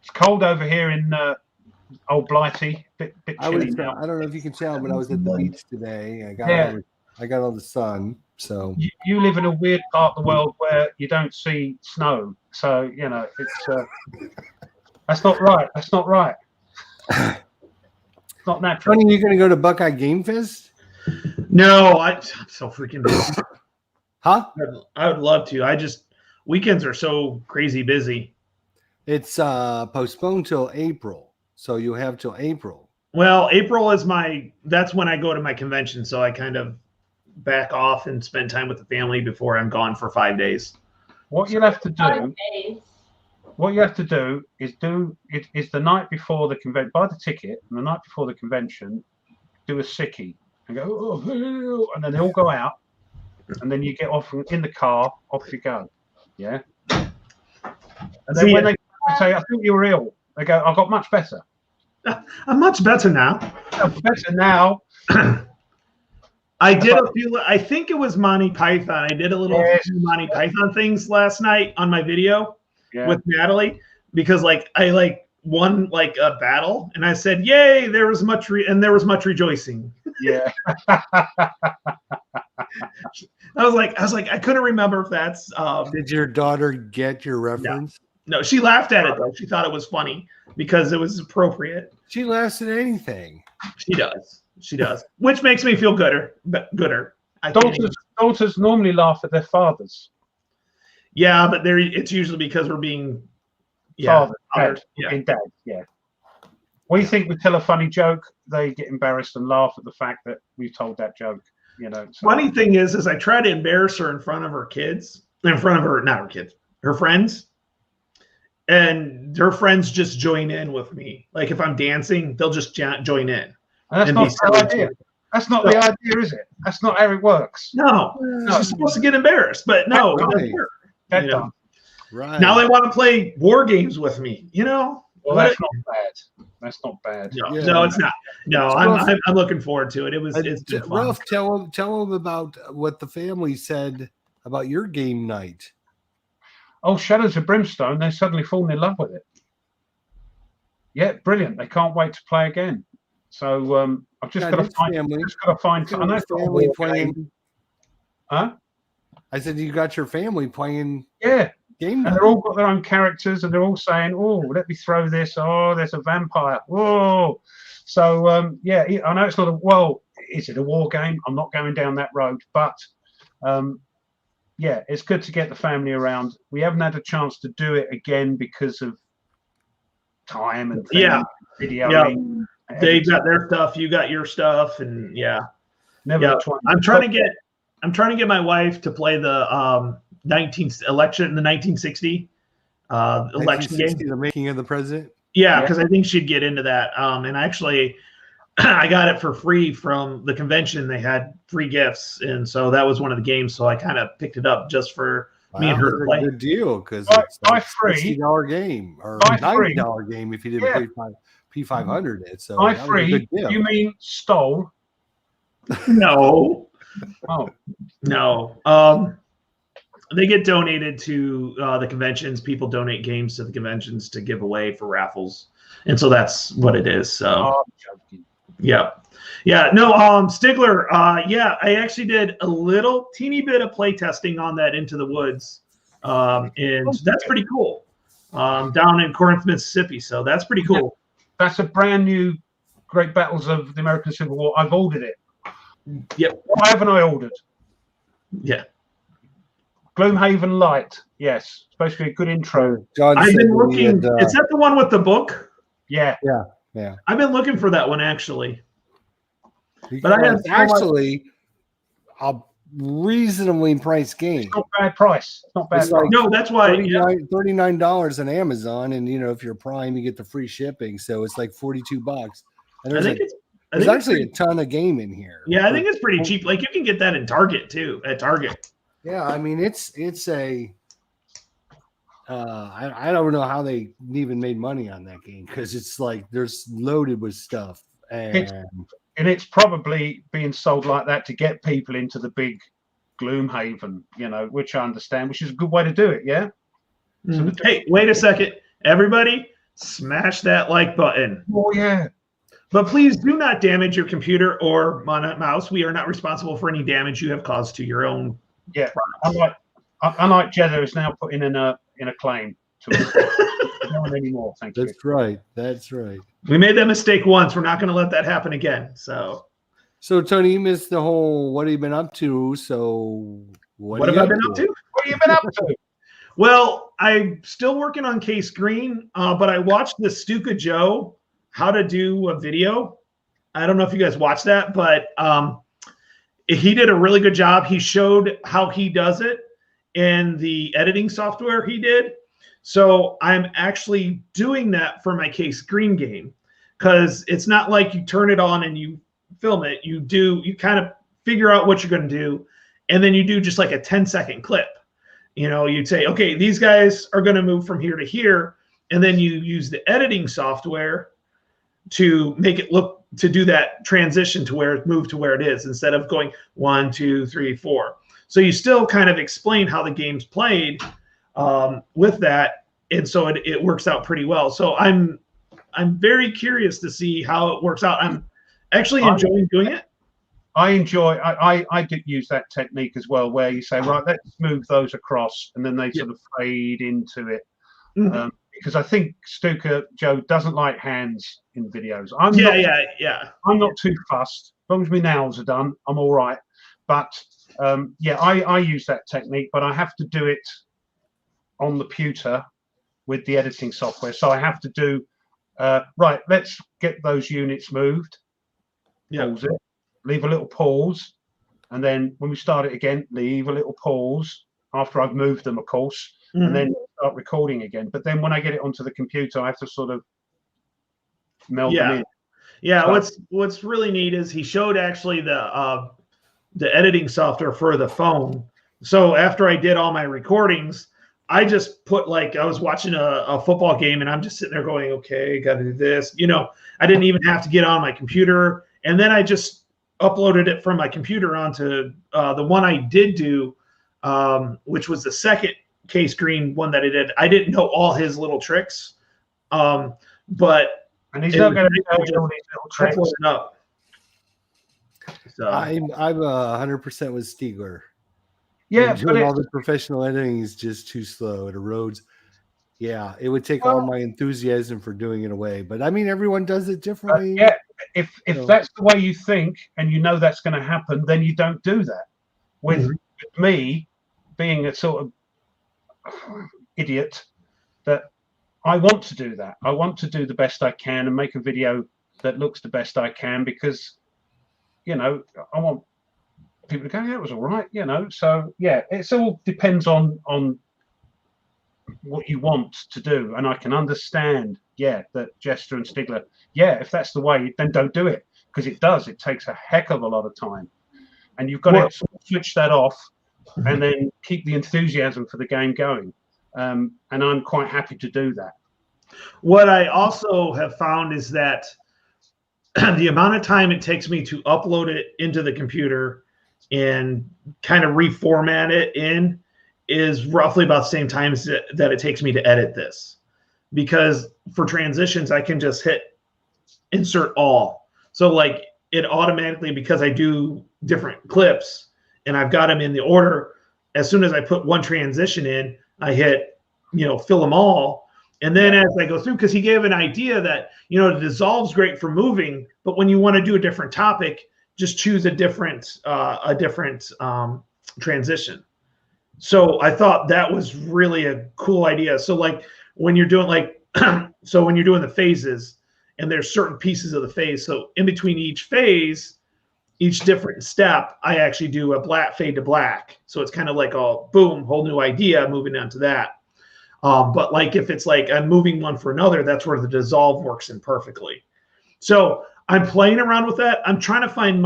It's cold over here in Old Blighty. Bit chilly now.
I don't know if you can tell, but I was at the beach today. I got all the sun. So
you live in a weird part of the world where you don't see snow. So you know it's that's not right. That's not right. It's not natural.
Tony, you going to go to Buckeye Game Fest?
No, I'm so freaking busy.
Huh?
I would love to. Weekends are so crazy busy.
It's postponed till April, so you have till April.
Well, April is that's when I go to my convention, so I kind of back off and spend time with the family before I'm gone for 5 days.
What you'll have to do, is the night before the convention, buy the ticket, and the night before the convention, do a sickie and go, oh, and then they all go out, and then you get off in the car, off you go, yeah. And then when they say, I think you were ill, they go, I got much better.
I'm much better now.
I'm better now.
I did I think it was Monty Python. I did a little few Monty Python things last night on my video with Natalie because I won a battle and I said, yay, there was much rejoicing.
Yeah.
I was like, I couldn't remember if that's
Did your daughter get your reference?
No, she laughed at it though. She thought it was funny because it was appropriate.
She laughs at anything.
She does. Which makes me feel gooder.
Daughters normally laugh at their fathers.
Yeah, but it's usually because we're being
Dad.
Yeah.
We think we tell a funny joke, they get embarrassed and laugh at the fact that we've told that joke. You know. So.
Funny thing is I try to embarrass her in front of her kids, not her kids, her friends. And her friends just join in with me. Like if I'm dancing, they'll just join in.
That's not the idea. That's not the idea, is it? That's not how it works.
No. She's supposed to get embarrassed, but no, it doesn't work.
Right.
Now they want to play war games with me,
Well, that's not bad. That's not bad.
No, it's not. No, I'm looking forward to it. It's been fun.
Ralph, tell them about what the family said about your game night.
Oh, Shadows of Brimstone, they've suddenly fallen in love with it. Yeah, brilliant. They can't wait to play again. So I've just got to find. I know
family playing.
Huh?
I said you got your family playing.
Yeah.
Game night.
And they're all got their own characters, and they're all saying, "Oh, let me throw this. Oh, there's a vampire. Whoa!" So I know it's not is it a war game? I'm not going down that road, but it's good to get the family around. We haven't had a chance to do it again because of time and video.
Yeah. They got their stuff, you got your stuff, and I'm trying to get my wife to play the 1960 election game.
The making of the president.
Yeah, because I think she'd get into that. And actually, I got it for free from the convention. They had free gifts, and so that was one of the games. So I kind of picked it up just for me and her to play.
Good deal because it's a $60 game or $90 game if you didn't pay P500 it. So
by free, you mean stole?
No,
Oh,
no. They get donated to the conventions. People donate games to the conventions to give away for raffles, and so that's what it is. So,
I'm joking.
yeah, yeah. No, Stigler. Yeah, I actually did a little teeny bit of play testing on that Into the Woods, and that's pretty cool. Down in Corinth, Mississippi. So that's pretty cool.
That's a brand new Great Battles of the American Civil War. I've ordered it.
Yep.
Why haven't I ordered?
Yeah.
Gloomhaven Light. Yes. Supposed to be a good intro.
John
I've
said
been
he
looking.
had,
Is that the one with the book?
Yeah.
I've been looking for that one actually. But I have
it's actually a reasonably priced game.
It's not bad price. It's not bad
It's like
price.
No, that's why. Yeah.
$39 on Amazon, and if you're Prime, you get the free shipping, so it's like $42. And
I
there's,
think
there's
it's
actually a ton of game in here.
Yeah, I think it's pretty cheap. Like you can get that in Target too. At Target.
Yeah, I mean it's a. I don't know how they even made money on that game because it's like there's loaded with stuff, and
And it's probably being sold like that to get people into the big Gloomhaven, which I understand, which is a good way to do it. Yeah.
Mhm. Hey, wait a second, everybody! Smash that like button.
Oh yeah.
But please do not damage your computer or mouse. We are not responsible for any damage you have caused to your own.
Yeah. Unlike Jeddah is now putting in a claim to it. No one anymore. Thank you.
that's right. That's right.
We made that mistake once. We're not going to let that happen again. So
Tony, you missed the whole "what have you been up to?" So
what have I been up to?
What have you been up to?
Well, I'm still working on Case Green, but I watched the Stuka Joe how to do a video. I don't know if you guys watched that, but he did a really good job. He showed how he does it in the editing software he did. So I'm actually doing that for my Case Green game because it's not like you turn it on and you film it. You kind of figure out what you're going to do, and then you do just like a 10-second clip. You'd say, okay, these guys are going to move from here to here, and then you use the editing software to make it look to do that transition to where it moved to where it is instead of going 1, 2, 3, 4. So you still kind of explain how the game's played with that, and so it works out pretty well. So I'm very curious to see how it works out. I'm actually enjoying doing it.
I did use that technique as well, where you say, right, let's move those across, and then they sort of fade into it.
Mhm.
Because I think Stuka Joe doesn't like hands in videos.
Yeah.
I'm not too fussed. As long as my nails are done, I'm all right. But I use that technique, but I have to do it on the pewter with the editing software. So I have to do right. Let's get those units moved.
Yeah.
Pause it. Leave a little pause, and then when we start it again, leave a little pause after I've moved them, of course, and then start recording again. But then when I get it onto the computer, I have to sort of meld them in.
Yeah,
So-
what's really neat is he showed actually the editing software for the phone. So after I did all my recordings, I just put I was watching a football game and I'm just sitting there going, okay, got to do this. I didn't even have to get on my computer, and then I just uploaded it from my computer onto the one I did do, which was the second Case Green one that I did. I didn't know all his little tricks, but
And he's not going to know all these little tricks.
upload it up. So
I'm 100% with Stiegler.
Yeah,
doing all the professional editing is just too slow. It erodes. Yeah, it would take all my enthusiasm for doing it away. But I mean, everyone does it differently.
yeah, if
So-
that's the way you think and you know that's going to happen, then you don't do that. With me being a sort of idiot, that I want to do that. I want to do the best I can and make a video that looks the best I can because, I want people to go, yeah, it was all right, So yeah, it all depends on what you want to do, and I can understand, that Jester and Stigler, if that's the way, then don't do it because it takes a heck of a lot of time, and you've got to sort of switch that off and then keep the enthusiasm for the game going. And I'm quite happy to do that.
what I also have found is that the amount of time it takes me to upload it into the computer and kind of reformat it in is roughly about the same time that it takes me to edit this. Because for transitions, I can just hit insert all. So like it automatically, because I do different clips and I've got them in the order, as soon as I put one transition in, I hit, fill them all. And then as I go through, because he gave an idea that, the dissolve's great for moving, but when you want to do a different topic, just choose a different transition. So I thought that was really a cool idea. So like when you're doing when you're doing the phases and there's certain pieces of the phase. So in between each phase, each different step, I actually do a black fade to black. So it's kind of like a boom, whole new idea, moving on to that. But like if it's like I'm moving one for another, that's where the dissolve works in perfectly. So I'm playing around with that. I'm trying to find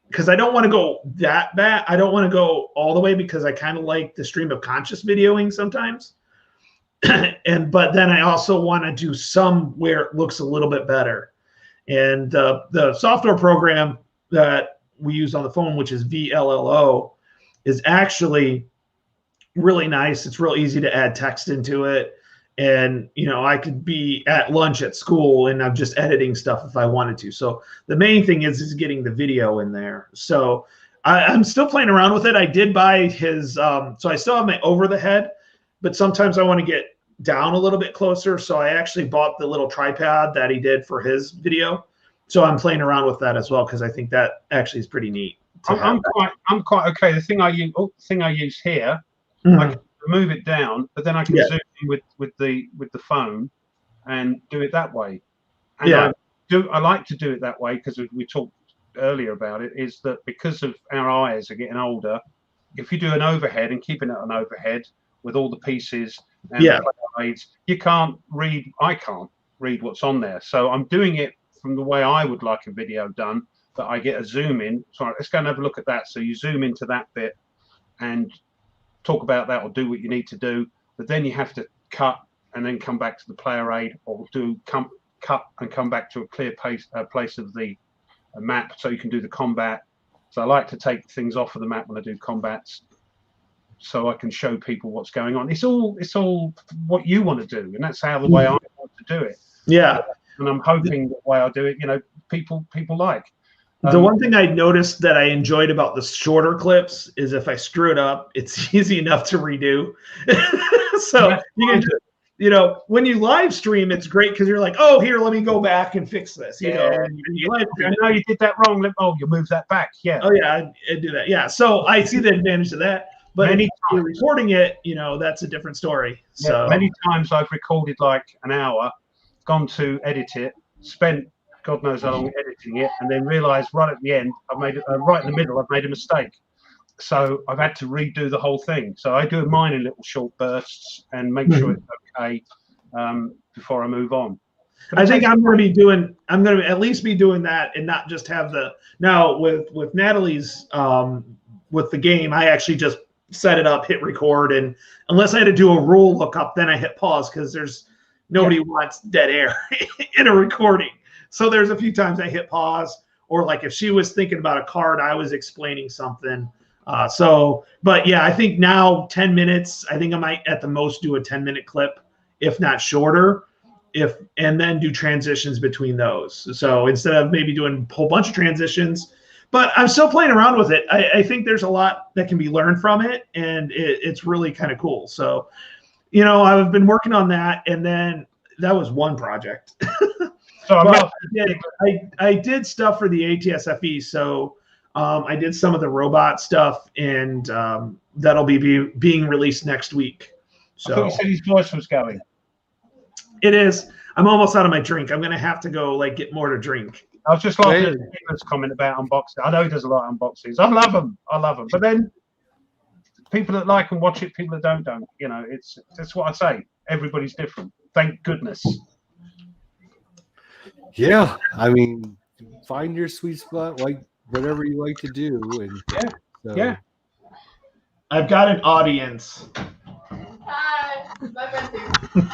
because I don't want to go that bad. I don't want to go all the way because I kind of like the stream of conscious videoing sometimes. But then I also want to do some where it looks a little bit better. And the software program that we use on the phone, which is VLLO, is actually really nice. It's real easy to add text into it. And, I could be at lunch at school and I'm just editing stuff if I wanted to. So the main thing is getting the video in there. So I'm still playing around with it. I did buy his, so I still have my over the head, but sometimes I want to get down a little bit closer. So I actually bought the little tripod that he did for his video. So I'm playing around with that as well, because I think that actually is pretty neat.
I'm quite okay. The thing I use here, I can move it down, but then I can zoom in with the phone and do it that way. And I like to do it that way because we talked earlier about it, is that because of our eyes are getting older, if you do an overhead and keeping it on overhead with all the pieces and the aids, I can't read what's on there. So I'm doing it from the way I would like a video done, that I get a zoom in. So let's go and have a look at that. So you zoom into that bit and talk about that or do what you need to do, but then you have to cut and then come back to the player aid, or cut and come back to a clear place of the map so you can do the combat. So I like to take things off of the map when I do combats so I can show people what's going on. It's all what you want to do, and that's how the way I want to do it.
Yeah.
And I'm hoping the way I do it, people like.
The one thing I noticed that I enjoyed about the shorter clips is if I screw it up, it's easy enough to redo. So you can just, when you live stream, it's great because you're like, oh, here, let me go back and fix this. You know,
I know you did that wrong. You move that back. Yeah.
Oh yeah, I do that. Yeah. So I see the advantage of that. But if you're recording it, that's a different story.
Yeah,
so
many times I've recorded like an hour, gone to edit it, spent God knows how long editing it, and then realised right at the end, right in the middle, I've made a mistake. So I've had to redo the whole thing. So I do mine in little short bursts and make sure it's okay before I move on.
I think I'm going to at least be doing that and not just have now with Natalie's, with the game, I actually just set it up, hit record, and unless I had to do a rule lookup, then I hit pause because nobody wants dead air in a recording. So there's a few times I hit pause, or like if she was thinking about a card, I was explaining something. But yeah, I think now 10 minutes, I think I might at the most do a 10-minute clip, if not shorter, and then do transitions between those. So instead of maybe doing a whole bunch of transitions, but I'm still playing around with it. I think there's a lot that can be learned from it, and it's really kind of cool. So, I've been working on that, and then that was one project.
So
I did stuff for the ATSFE. So I did some of the robot stuff, and that'll be being released next week. So
I thought you said his voice was going.
It is. I'm almost out of my drink. I'm gonna have to go get more to drink.
I was just laughing at Steven's comment about unboxing. I know he does a lot of unboxings. I love them. But then people that like and watch it, people that don't. That's what I say. Everybody's different. Thank goodness.
Yeah, I mean, find your sweet spot, like whatever you like to do, and
yeah.
I've got an audience.
Hi, my friend too.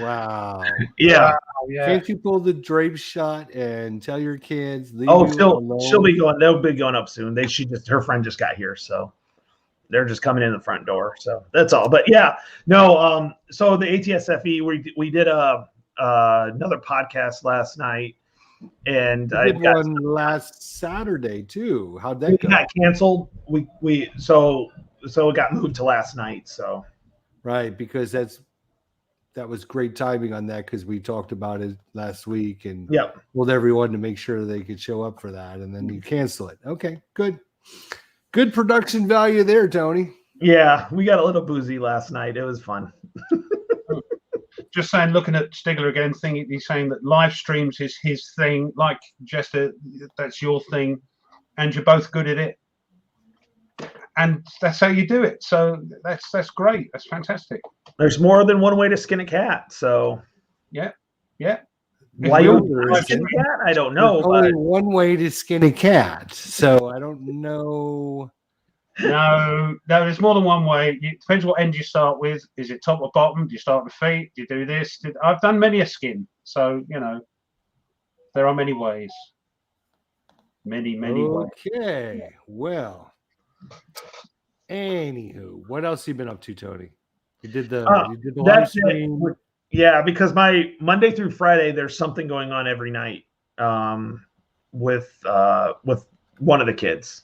Wow.
Yeah.
Wow. yeah.
Can't you pull the drape shot and tell your kids? Leave
Oh,
you
she'll
alone?
be going. They'll be going up soon. Her friend just got here, so they're just coming in the front door. So that's all. But yeah, no. So the ATSFE, we did another podcast last night, and
We did one last Saturday too. How'd that go?
got canceled. So it got moved to last night. So
Right, because that was great timing on that because we talked about it last week and
yep.
told everyone to make sure they could show up for that, and then you cancel it. Okay, good production value there, Tony.
Yeah, we got a little boozy last night. It was fun.
Just saying, looking at Stigler again, he's saying that live streams is his thing, like Jester, that's your thing, and you're both good at it. And that's how you do it. So that's great. That's fantastic.
There's more than one way to skin a cat. So
Yeah.
why
No,
you
there
skin
isn't.
a cat? I don't know.
There's only
But
one way to skin a cat, so I don't know.
No, there's more than one way. It depends what end you start with. Is it top or bottom? Do you start with feet? Do you do this? I've done many a skin. So, there are many ways. Many ways.
Okay, well, anywho, what else you been up to, Tony? You did the live
that's
stream.
it. Yeah, because my Monday through Friday, there's something going on every night with one of the kids.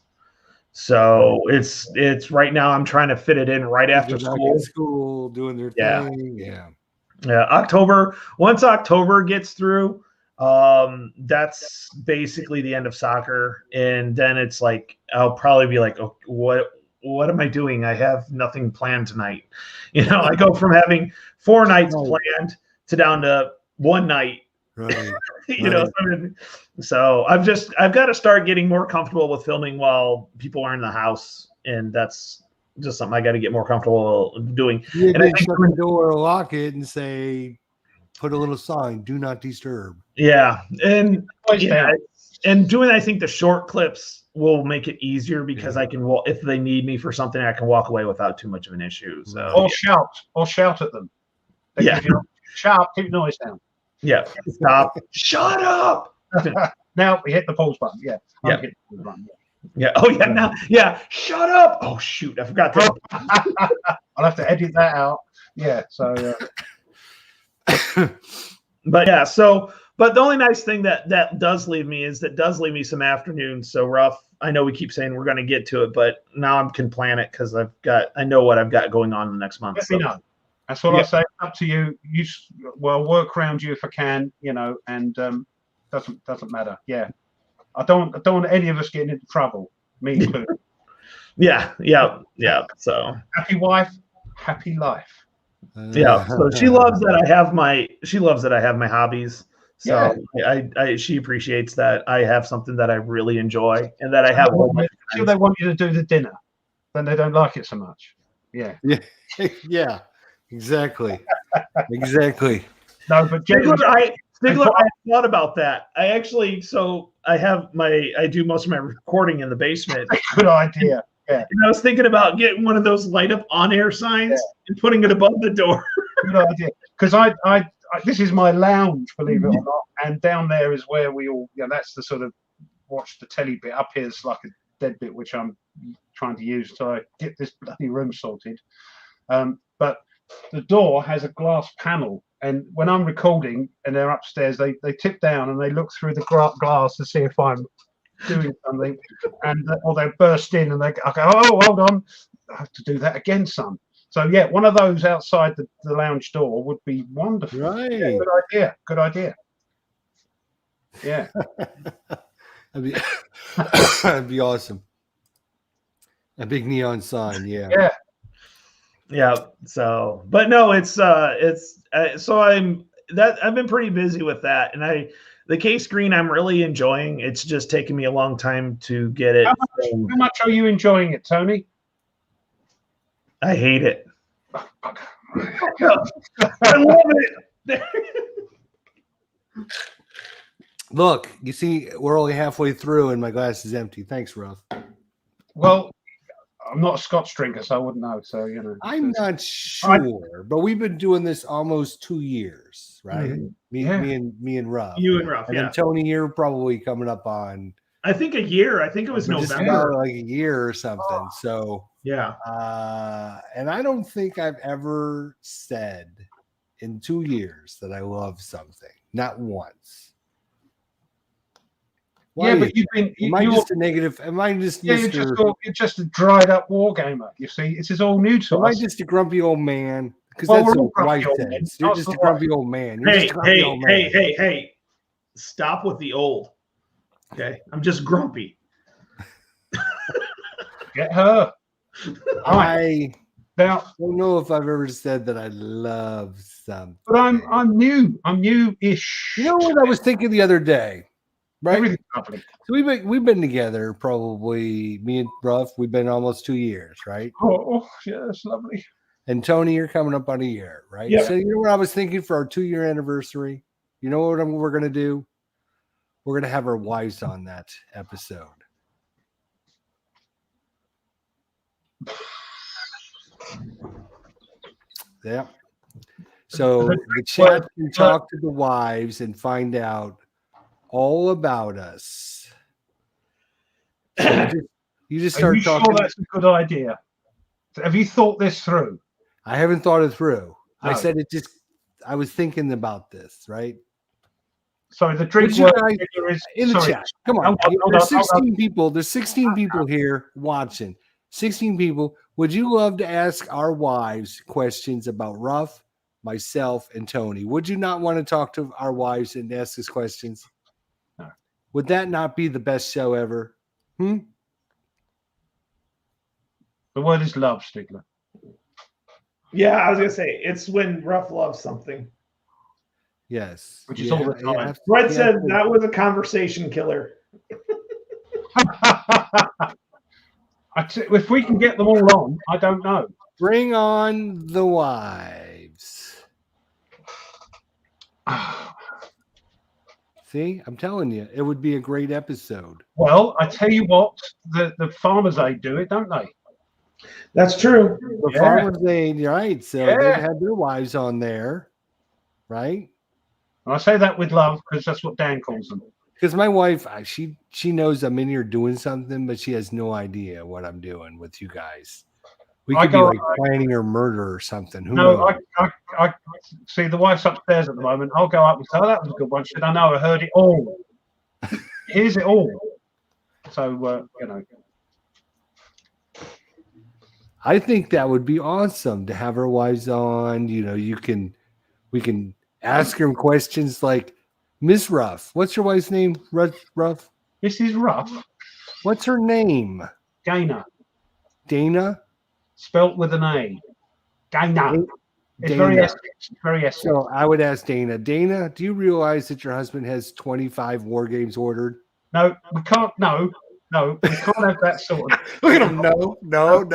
So it's right now I'm trying to fit it in right after
They're back
school.
in school doing their
Yeah.
thing. Yeah.
Yeah, once October gets through, that's basically the end of soccer. And then it's like I'll probably be like, oh, what am I doing? I have nothing planned tonight. I go from having 4 nights planned to down to 1 night.
Right.
So I've got to start getting more comfortable with filming while people are in the house, and that's just something I got to get more comfortable doing.
You
And I
can
think
shut the door, lock it, and say, put a little sign, "Do not disturb."
yeah, and
Always down.
and doing I think the short clips will make it easier because I can if they need me for something, I can walk away without too much of an issue. So
Or shout at them.
Yeah.
Shout, keep the noise down.
yeah, stop, shut up.
Now we hit the pause button. Yeah.
Yeah.
Hit the pause button,
Yeah. Oh yeah. Now. Yeah. Shut up. Oh shoot. I forgot that.
I'll have to edit that out. Yeah. So.
But yeah. So. But the only nice thing that does leave me is that does leave me some afternoons. So rough. I know we keep saying we're going to get to it, but now I can plan it because I know what I've got going on the next month.
Let me know. That's what I say. Up to you. Work around you if I can. And doesn't matter. Yeah. I don't want any of us getting into trouble. Me included.
Yeah. So
Happy wife, happy life.
yeah. So she loves that I have my hobbies. So she appreciates that I have something that I really enjoy and that I have.
Until they want you to do the dinner, then they don't like it so much. Yeah.
Yeah. Exactly. Exactly.
No, but
Stigler, I thought about that. I actually, I do most of my recording in the basement.
good idea. Yeah.
And I was thinking about getting one of those light up on air signs and putting it above the door.
Good idea. Because I this is my lounge, believe it or not, and down there is where we all. That's the sort of watch the telly bit. Up here is like a dead bit, which I'm trying to use till I get this bloody room sorted. But the door has a glass panel, and when I'm recording and they're upstairs, they tip down and they look through the glass to see if I'm doing something, and or they burst in and I go, oh, hold on, I have to do that again, son. So yeah, one of those outside the lounge door would be wonderful.
Right.
Yeah, good idea. Yeah.
That'd be awesome. A big neon sign, yeah.
Yeah. So, but no, so I've been pretty busy with that, and the K-Screen I'm really enjoying. It's just taken me a long time to get it.
How much are you enjoying it, Tony?
I hate it. I love it.
Look, you see, we're only halfway through and my glass is empty. Thanks, Ruth.
Well, I'm not a Scotch drinker, so I wouldn't know. So
I'm not sure, but we've been doing this almost 2 years, right?
Mhm.
Me,
Yeah.
me and Ruff.
You and Ruff,
And
yeah.
then Tony, you're probably coming up on
I think a year. I think it was
just
November.
about like a year or something. So,
Yeah.
and I don't think I've ever said in 2 years that I love something. Not once. Why
Yeah, but
is
you've been.
Am I
You're,
just a negative? Am I just
yeah,
Mr.
you're just a dried up war gamer. You see, this is all new to
Am I
us.
just a grumpy old man? Because
Well,
that's
we're all
what wife
grumpy old men.
says. You're
That's
just
the
a grumpy old man. You're
Hey,
just a grumpy
hey,
old man.
hey, hey, hey. Stop with the old. Okay. I'm just grumpy.
Get her.
I
Now,
don't know if I've ever said that I love something.
but I'm new. I'm new-ish.
You know what I was thinking the other day, right?
Everything's lovely.
So we've been together probably, me and Ruff. We've been almost 2 years, right?
Oh, yeah, that's lovely.
And Tony, you're coming up on a year, right?
Yeah.
So you know what I was thinking for our 2-year anniversary? You know what we're gonna do? We're gonna have our wives on that episode. Yeah. So the chat can talk to the wives and find out all about us. So you just
Are
start
you
talking.
sure that's a good idea? Have you thought this through?
I haven't thought it through. I
No.
said it just. I was thinking about this, right?
Sorry, the drink
Would you
word
guys-
here is
In the
sorry.
chat. Come on.
Hold on,
There's
hold on.
16 people. There's 16 people here watching. 16 people. Would you love to ask our wives questions about Ruff, myself, and Tony? Would you not want to talk to our wives and ask us questions?
No.
Would that not be the best show ever?
The word is love, Stigler.
Yeah, I was gonna say it's when Ruff loves something.
Yes.
Which is all the time.
Fred said that was a conversation killer.
If we can get them all on, I don't know.
Bring on the wives. See, I'm telling you, it would be a great episode.
Well, I tell you what, the farmers aid do it, don't they?
That's true.
The
Yeah.
farmers aid, right? So
Yeah.
they've had their wives on there, right?
And I say that with love because that's what Dan calls them.
Because my wife, she knows I'm in here doing something, but she has no idea what I'm doing with you guys. We
I
could be
go-
like planning her murder or something. Who
No,
knows?
I see the wife's upstairs at the moment. I'll go up and say, "Oh, that was a good one." She said, "I know, I heard it all. Here's it all." So
I think that would be awesome to have our wives on. You know, we can ask them questions like, Miss Ruff, what's your wife's name? Ruff?
this is rough.
What's her name?
Gainer,
Dana?
spelt with an A. Gainer. It's very
Dana.
Essex. Very Essex.
So I would ask Dana, do you realize that your husband has 25 war games ordered?
No, we can't. No, we can't have that sort of.
Look at him. No.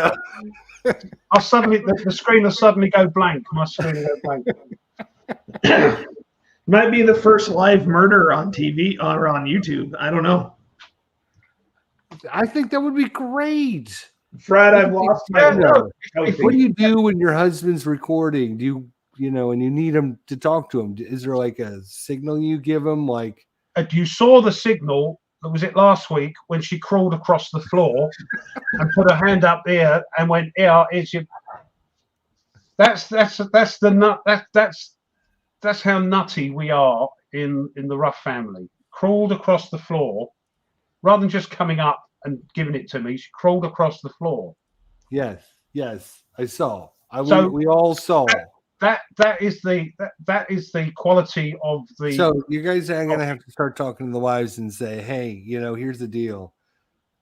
I'll suddenly the screen will suddenly go blank. My screen will go blank.
Might be the first live murder on TV or on YouTube. I don't know.
I think that would be great.
Fred, I've lost my.
No.
Okay.
What do you do when your husband's recording? Do you know, and you need him to talk to him? Is there like a signal you give him? Like,
You saw the signal. Was it last week when she crawled across the floor and put her hand up there and went, "Yeah, it's your." That's the nut. That's how nutty we are in the Ruff family. Crawled across the floor, rather than just coming up and giving it to me. She crawled across the floor.
yes, I saw.
So-
we all saw.
That is the quality of the.
So you guys are going to have to start talking to the wives and say, hey, you know, here's the deal.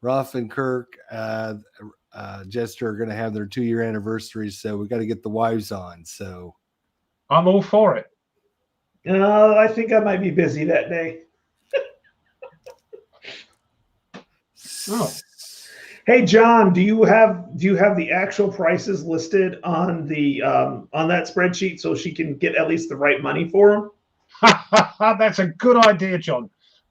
Ruff and Kirk, Jester are going to have their 2-year anniversary, so we got to get the wives on. So
I'm all for it.
I think I might be busy that day.
Oh.
Hey, John, do you have the actual prices listed on the on that spreadsheet so she can get at least the right money for them?
That's a good idea, John,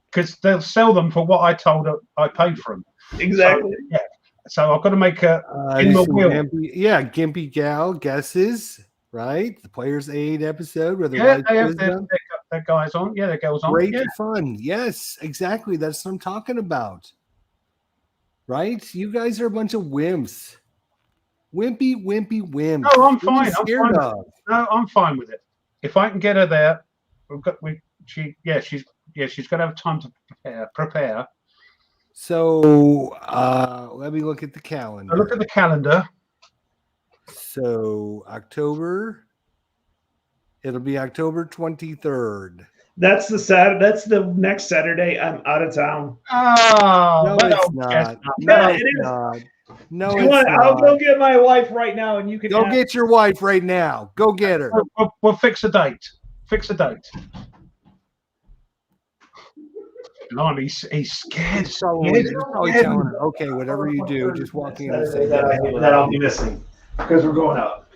because they'll sell them for what I told her I paid for them.
Exactly.
So, yeah. So I've got to make a in
there's
the
some
wheel.
Gimpy Gal guesses, right? The Players Aid episode where the
Yeah,
wife
they have
wisdom.
their guys on. Yeah, their girls on.
Great
Yeah.
fun. Yes, exactly. That's what I'm talking about. Right? You guys are a bunch of wimps. Wimpy wimps.
No, I'm
What are you
fine. I'm
scared
fine.
of?
No, I'm fine with it. If I can get her there, she's got to have time to prepare.
So let me look at the
I
calendar.
look at the calendar.
So it'll be October 23rd.
That's the next Saturday. I'm out of town.
Oh,
No,
well,
it's
yes,
not.
Yeah,
No,
it
it's
is.
not. No,
You
it's
want- I'll go
not.
get my wife right now, and you can
Go
ask-
get your wife right now. Go get her.
we'll fix a date. Fix a date. Blimey, he's scared.
He's probably telling her, okay, whatever you do, just walk in and say,
that I'll be missing because we're going out.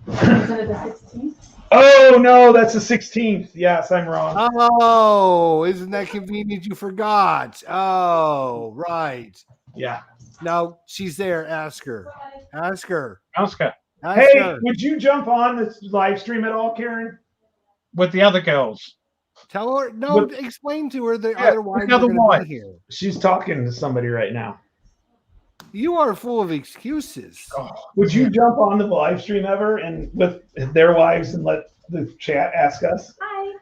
Isn't it the 16th?
Oh no, that's the 16th. Yes, I'm wrong.
oh, isn't that convenient? You forgot. Oh, right.
Yeah.
Now she's there. Ask her. Ask her.
Oscar,
Ask
Hey,
her.
would you jump on this live stream at all, Karen?
with the other girls.
Tell her. No,
With-
explain to her the
Yeah,
other
with
wives
the
are
other
going to
wife.
be here.
She's talking to somebody right now.
You are full of excuses.
Oh,
Would you jump on the live stream ever and with their wives and let the chat ask us?
Hi.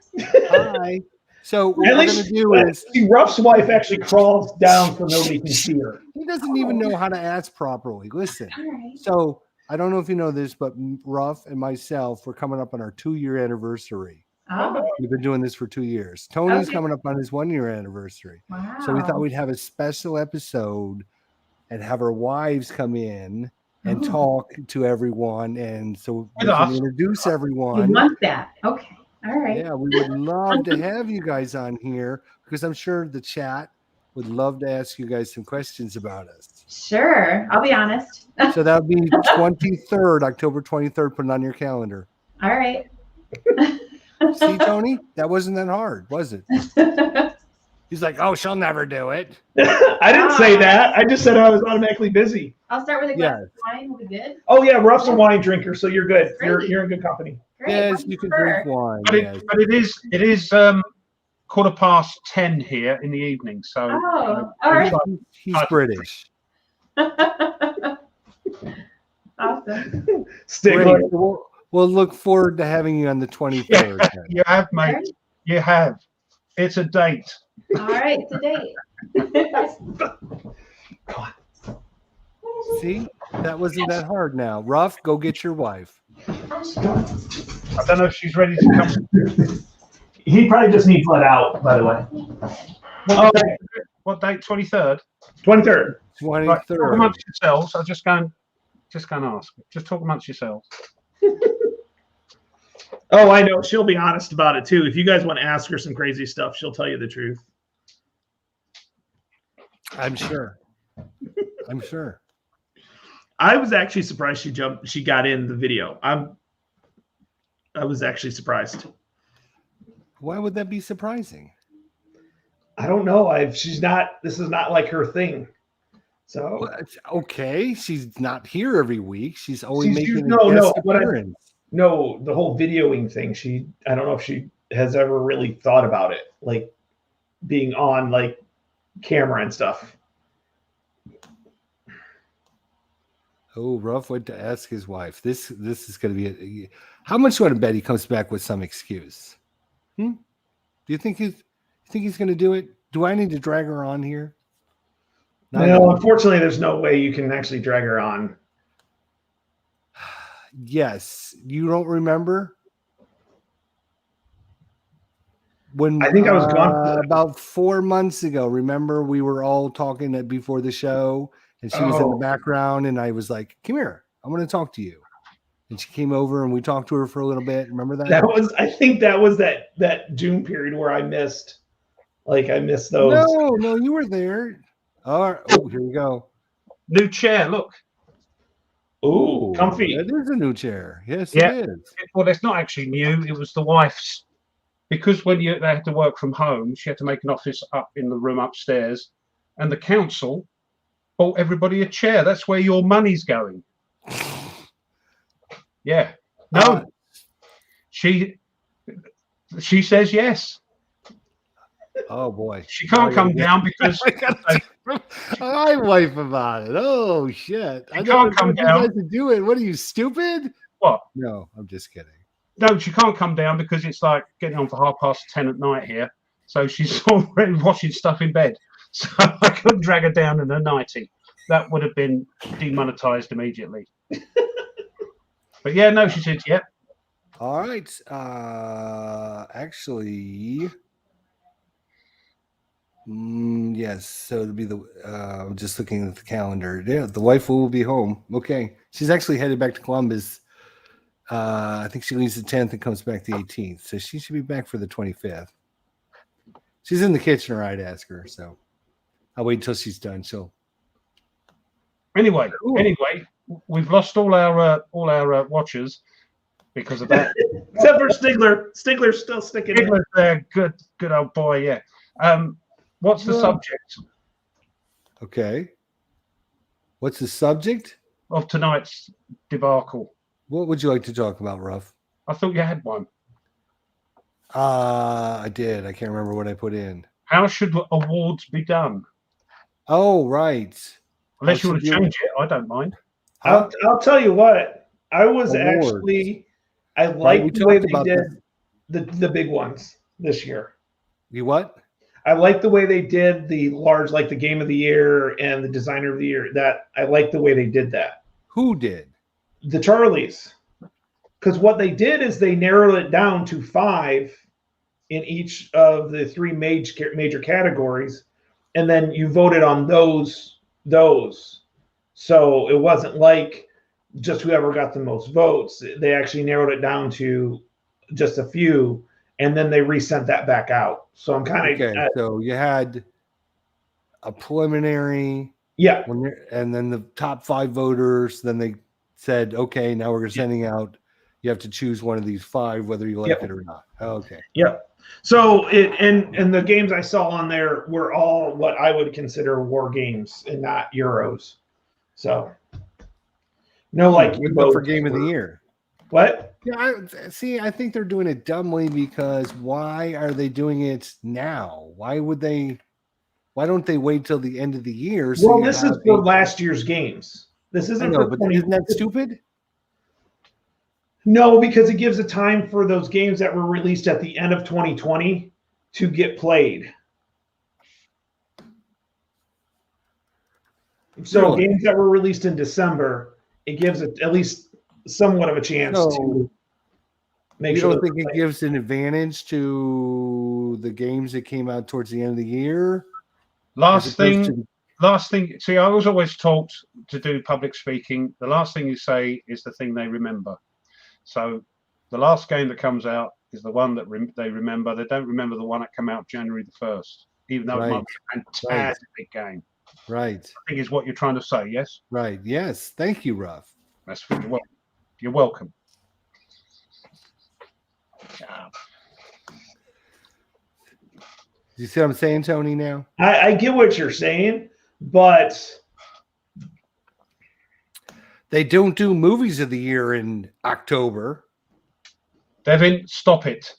Hi. So what
At
we're
least
going to do is
see, Ruff's wife actually crawls down so nobody can see her.
he doesn't even know how to ask properly. Listen.
All right.
So I don't know if you know this, but Ruff and myself, we're coming up on our 2-year anniversary.
Oh,
We've been doing this for 2 years. Tony's
Okay.
coming up on his 1-year anniversary.
wow.
So we thought we'd have a special episode and have our wives come in and
Ooh.
talk to everyone. And so we
With
can
us.
introduce
You
everyone.
want that? Okay. All right.
Yeah, we would love to have you guys on here because I'm sure the chat would love to ask you guys some questions about us.
Sure. I'll be honest.
So that would be 23rd, October 23rd. Put it on your calendar.
All right.
See, Tony, that wasn't that hard, was it? He's like, oh, she'll never do it.
I didn't say that. I just said I was automatically busy.
I'll start with a glass
Yes.
of wine. We'll be good.
Oh yeah, Ruff's a wine drinker, so you're good.
Great.
You're in good company.
Great.
Yes,
I'll
you can
prefer.
drink wine.
but
Yes.
it is 10:15 here in the evening. So
Oh, all right.
He's British.
Awesome.
Stickler.
Great. We'll look forward to having you on the 23rd. then.
you have, mate. You have. It's a date.
All right. Today.
See, that wasn't that hard now. Ruff, go get your wife.
I don't know if she's ready to come.
He probably just needs let out, by the way.
What date? 23rd.
23rd.
Right, talk
23rd.
amongst yourselves. I'll just go and ask. Just talk amongst yourselves.
Oh, I know. She'll be honest about it too. If you guys want to ask her some crazy stuff, she'll tell you the truth.
I'm sure. I'm sure.
I was actually surprised she got in the video. I was actually surprised.
Why would that be surprising?
I don't know. This is not like her thing. So
Well, it's okay. She's not here every week. She's always
She's
making
no,
a
no,
guest
what I-
appearance.
no, the whole videoing thing, I don't know if she has ever really thought about it, like being on like camera and stuff.
Oh, Ruff went to ask his wife. This is going to be how much you want to bet he comes back with some excuse? Do you think he's going to do it? Do I need to drag her on here?
No, unfortunately, there's no way you can actually drag her on.
Yes, you don't remember when
I think I was gone
about 4 months ago. Remember, we were all talking before the show, and she was in the
Oh.
background, and I was like, "Come here, I want to talk to you." And she came over, and we talked to her for a little bit. Remember that?
I think that was that June period where I missed those.
No, you were there. All right. Oh, here we go.
New chair. Look.
Ooh, comfy.
That is a new chair. Yes,
Yeah.
it is.
Well, it's not actually new. It was the wife's. Because when they had to work from home, she had to make an office up in the room upstairs, and the council bought everybody a chair. That's where your money's going. Yeah. No. She says yes.
Oh boy.
She can't come down because
I gotta my wife about it. Oh shit. I
can't come
you
down.
guys to do it. What are you, stupid?
What?
No, I'm just kidding.
No, she can't come down because it's like getting on for 10:30 at night here. So she's already watching stuff in bed. So I couldn't drag her down in a nightie. That would have been demonetized immediately. But yeah, no, she said, yep.
All right. Actually, yes. So it'll be the. I'm just looking at the calendar. Yeah, the wife will be home. Okay, she's actually headed back to Columbus. I think she leaves the 10th and comes back the 18th. So she should be back for the 25th. She's in the kitchen, or I'd ask her. So I'll wait until she's done. So
Anyway, we've lost all our watchers because of that.
Except for Stigler. Stigler's still sticking in.
Hitler's there, good old boy. Yeah. What's the subject
okay. What's the subject?
of tonight's debacle?
What would you like to talk about, Ruff?
I thought you had one.
I did. I can't remember what I put in.
How should awards be done?
Oh, right.
Unless you
How
want to
should you-
change it, I don't mind.
I'll tell you what. I was
Awards.
actually I
Right,
like
we
the way
talked
they
about
did the big ones this year.
You what?
I like the way they did the large, like the game of the year and the designer of the year. That I like the way they did that.
Who did?
The Charlies, because what they did is they narrowed it down to 5 in each of the 3 major categories, and then you voted on those. So it wasn't like just whoever got the most votes. They actually narrowed it down to just a few, and then they resent that back out. So I'm kind of
Okay, so you had a preliminary,
yeah.
and then the top 5 voters. Then they said, "Okay, now we're sending out. You have to choose one of these 5, whether you like
Yep.
it or not." Okay.
Yep. So and the games I saw on there were all what I would consider war games and not Euros. So no, like
What about for game of the year?
What?
Yeah, I think they're doing it dumbly because why are they doing it now? Why don't they wait till the end of the year?
Well,
you
this
have
is for last year's games. This
I
isn't
know,
for
but
20.
isn't that stupid?
No, because it gives a time for those games that were released at the end of 2020 to get played. So
Really?
games that were released in December, it gives it at least somewhat of a chance to make
You
sure.
don't think it gives an advantage to the games that came out towards the end of the year?
Last
As opposed
thing. See, I was always taught to do public speaking. The last thing you say is the thing they remember. So the last game that comes out is the one that they remember. They don't remember the one that came out January the 1st, even though it might be a fantastic game.
Right.
I think is what you're trying to say, yes?
Right. Yes. Thank you, Ruff.
That's you're welcome.
You see what I'm saying, Tony? Now
I get what you're saying, but
they don't do movies of the year in October.
Devin, stop it.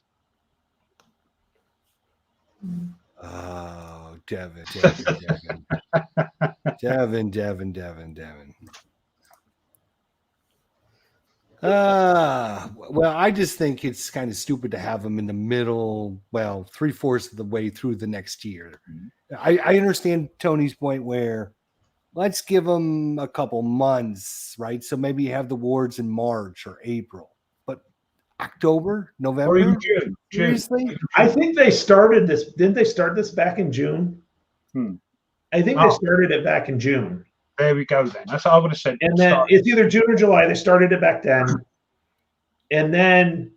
Oh, Devin. Devin. Well, I just think it's kind of stupid to have them in the middle, 3/4 of the way through the next year. I understand Tony's point where let's give them a couple months, right? So maybe you have the awards in March or April, but October, November,
Or even June.
seriously?
I think they started this. Didn't they start this back in June? I think they started it back in June.
There we go then. That's what I would have said.
And then it's either June or July. They started it back then. And then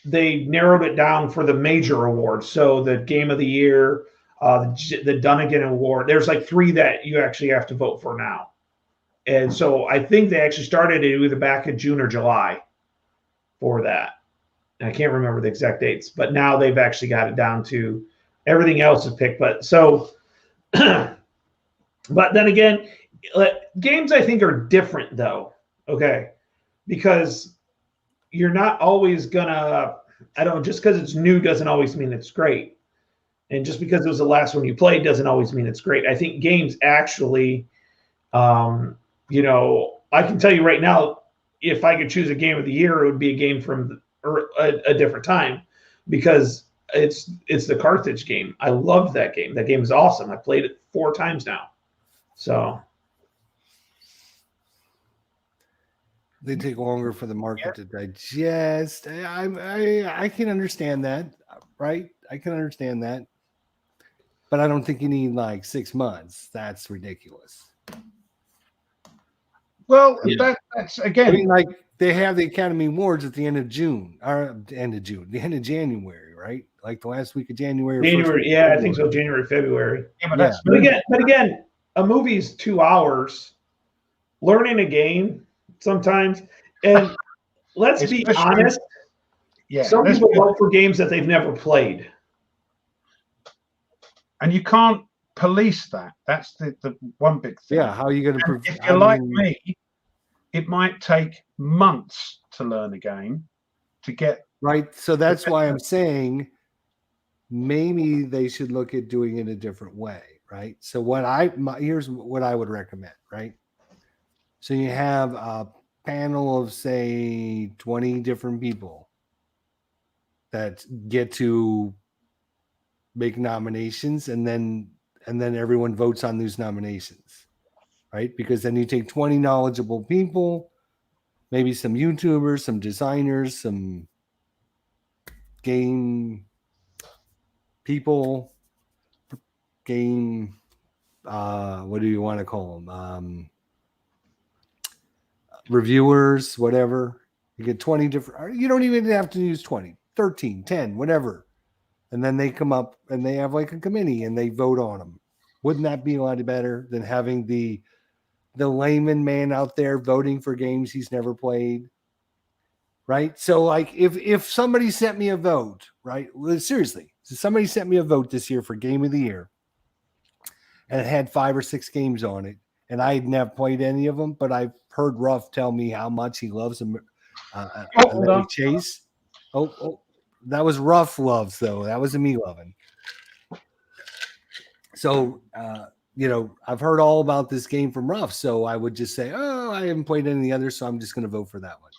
they narrowed it down for the major awards. So the game of the year, the Dunnigan Award. There's like 3 that you actually have to vote for now. And so I think they actually started it either back in June or July for that. And I can't remember the exact dates, but now they've actually got it down to everything else is picked. But so, but then again, games I think are different though. Okay, because you're not always gonna. I don't just because it's new doesn't always mean it's great, and just because it was the last one you played doesn't always mean it's great. I think games actually, I can tell you right now, if I could choose a game of the year, it would be a game from a different time, because it's the Carthage game. I loved that game. That game is awesome. I played it 4 times now. So
they take longer for the market to digest. I can understand that, right? I can understand that, but I don't think you need like 6 months. That's ridiculous.
Well,
Yeah.
that's
I
again.
mean, like they have the Academy Awards at the end of June, or the end of January, right? Like the last week of January. Or first
January,
week of
yeah, I
February.
think so. January, February.
Yeah, but
Yeah.
that's
But again, a movie's 2 hours. Learning a game sometimes, and let's be
Especially-
honest.
yeah.
Some
let's
people
be-
vote for games that they've never played.
and you can't police that. That's the one big thing.
Yeah, how are you going to?
And if you're like me, it might take months to learn a game to get.
Right. So that's why I'm saying maybe they should look at doing it a different way, right? So here's what I would recommend, right? So you have a panel of say 20 different people that get to make nominations, and then everyone votes on those nominations, right? Because then you take 20 knowledgeable people, maybe some YouTubers, some designers, some game people, game what do you want to call them, reviewers, whatever. You get 20 different, you don't even have to use 20, 13, 10, whatever, and then they come up and they have like a committee and they vote on them. Wouldn't that be a lot better than having the layman man out there voting for games he's never played? Right. So like if somebody sent me a vote, right? Seriously, so somebody sent me a vote this year for game of the year, and it had 5 or 6 games on it, and I had never played any of them, but I've heard Ruff tell me how much he loves them. Chase. Oh, that was Ruff loves though. That wasn't me loving. So I've heard all about this game from Ruff, so I would just say, oh, I haven't played any of the others, so I'm just going to vote for that one.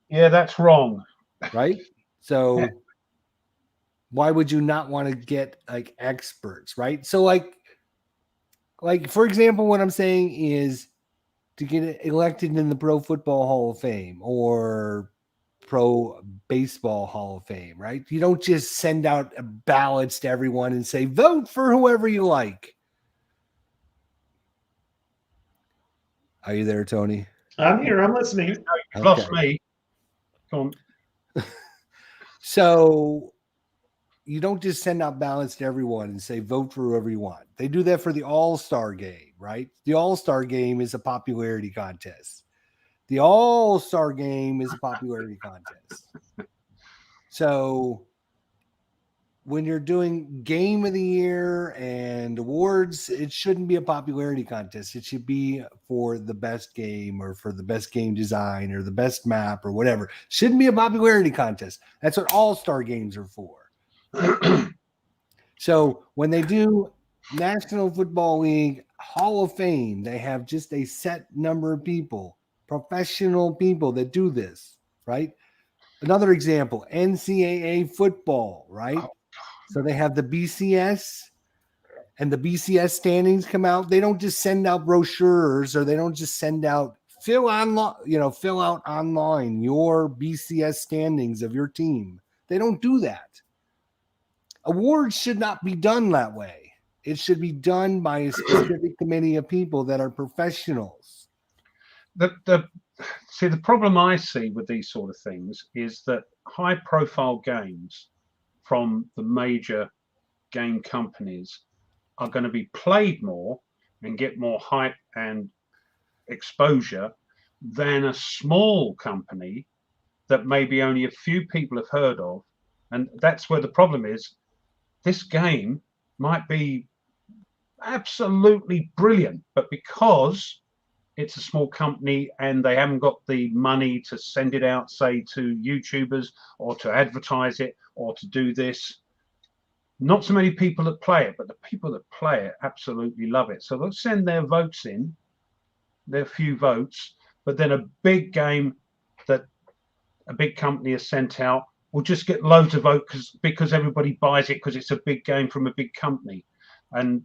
Yeah, that's wrong.
Right? So why would you not want to get like experts, right? So like for example, what I'm saying is to get elected in the Pro Football Hall of Fame or Pro Baseball Hall of Fame, right? You don't just send out ballots to everyone and say, vote for whoever you like. Are you there, Tony?
I'm here. I'm listening.
You've lost me. Go on.
So you don't just send out ballots to everyone and say, vote for whoever you want. They do that for the All-Star game, right? The All-Star game is a popularity contest. The All-Star game is a popularity contest. So when you're doing game of the year and awards, it shouldn't be a popularity contest. It should be for the best game or for the best game design or the best map or whatever. Shouldn't be a popularity contest. That's what all-star games are for. So when they do National Football League Hall of Fame, they have just a set number of people, professional people that do this, right? Another example, NCAA football, right? So they have the BCS, and the BCS standings come out. They don't just send out brochures, or they don't just send out fill out online your BCS standings of your team. They don't do that. Awards should not be done that way. It should be done by a specific committee of people that are professionals.
The problem I see with these sort of things is that high-profile games from the major game companies are going to be played more and get more hype and exposure than a small company that maybe only a few people have heard of. And that's where the problem is. This game might be absolutely brilliant, but because it's a small company and they haven't got the money to send it out, say, to YouTubers or to advertise it or to do this. Not so many people that play it, but the people that play it absolutely love it. So they'll send their votes in, their few votes, but then a big game that a big company has sent out will just get loads of votes because everybody buys it because it's a big game from a big company. And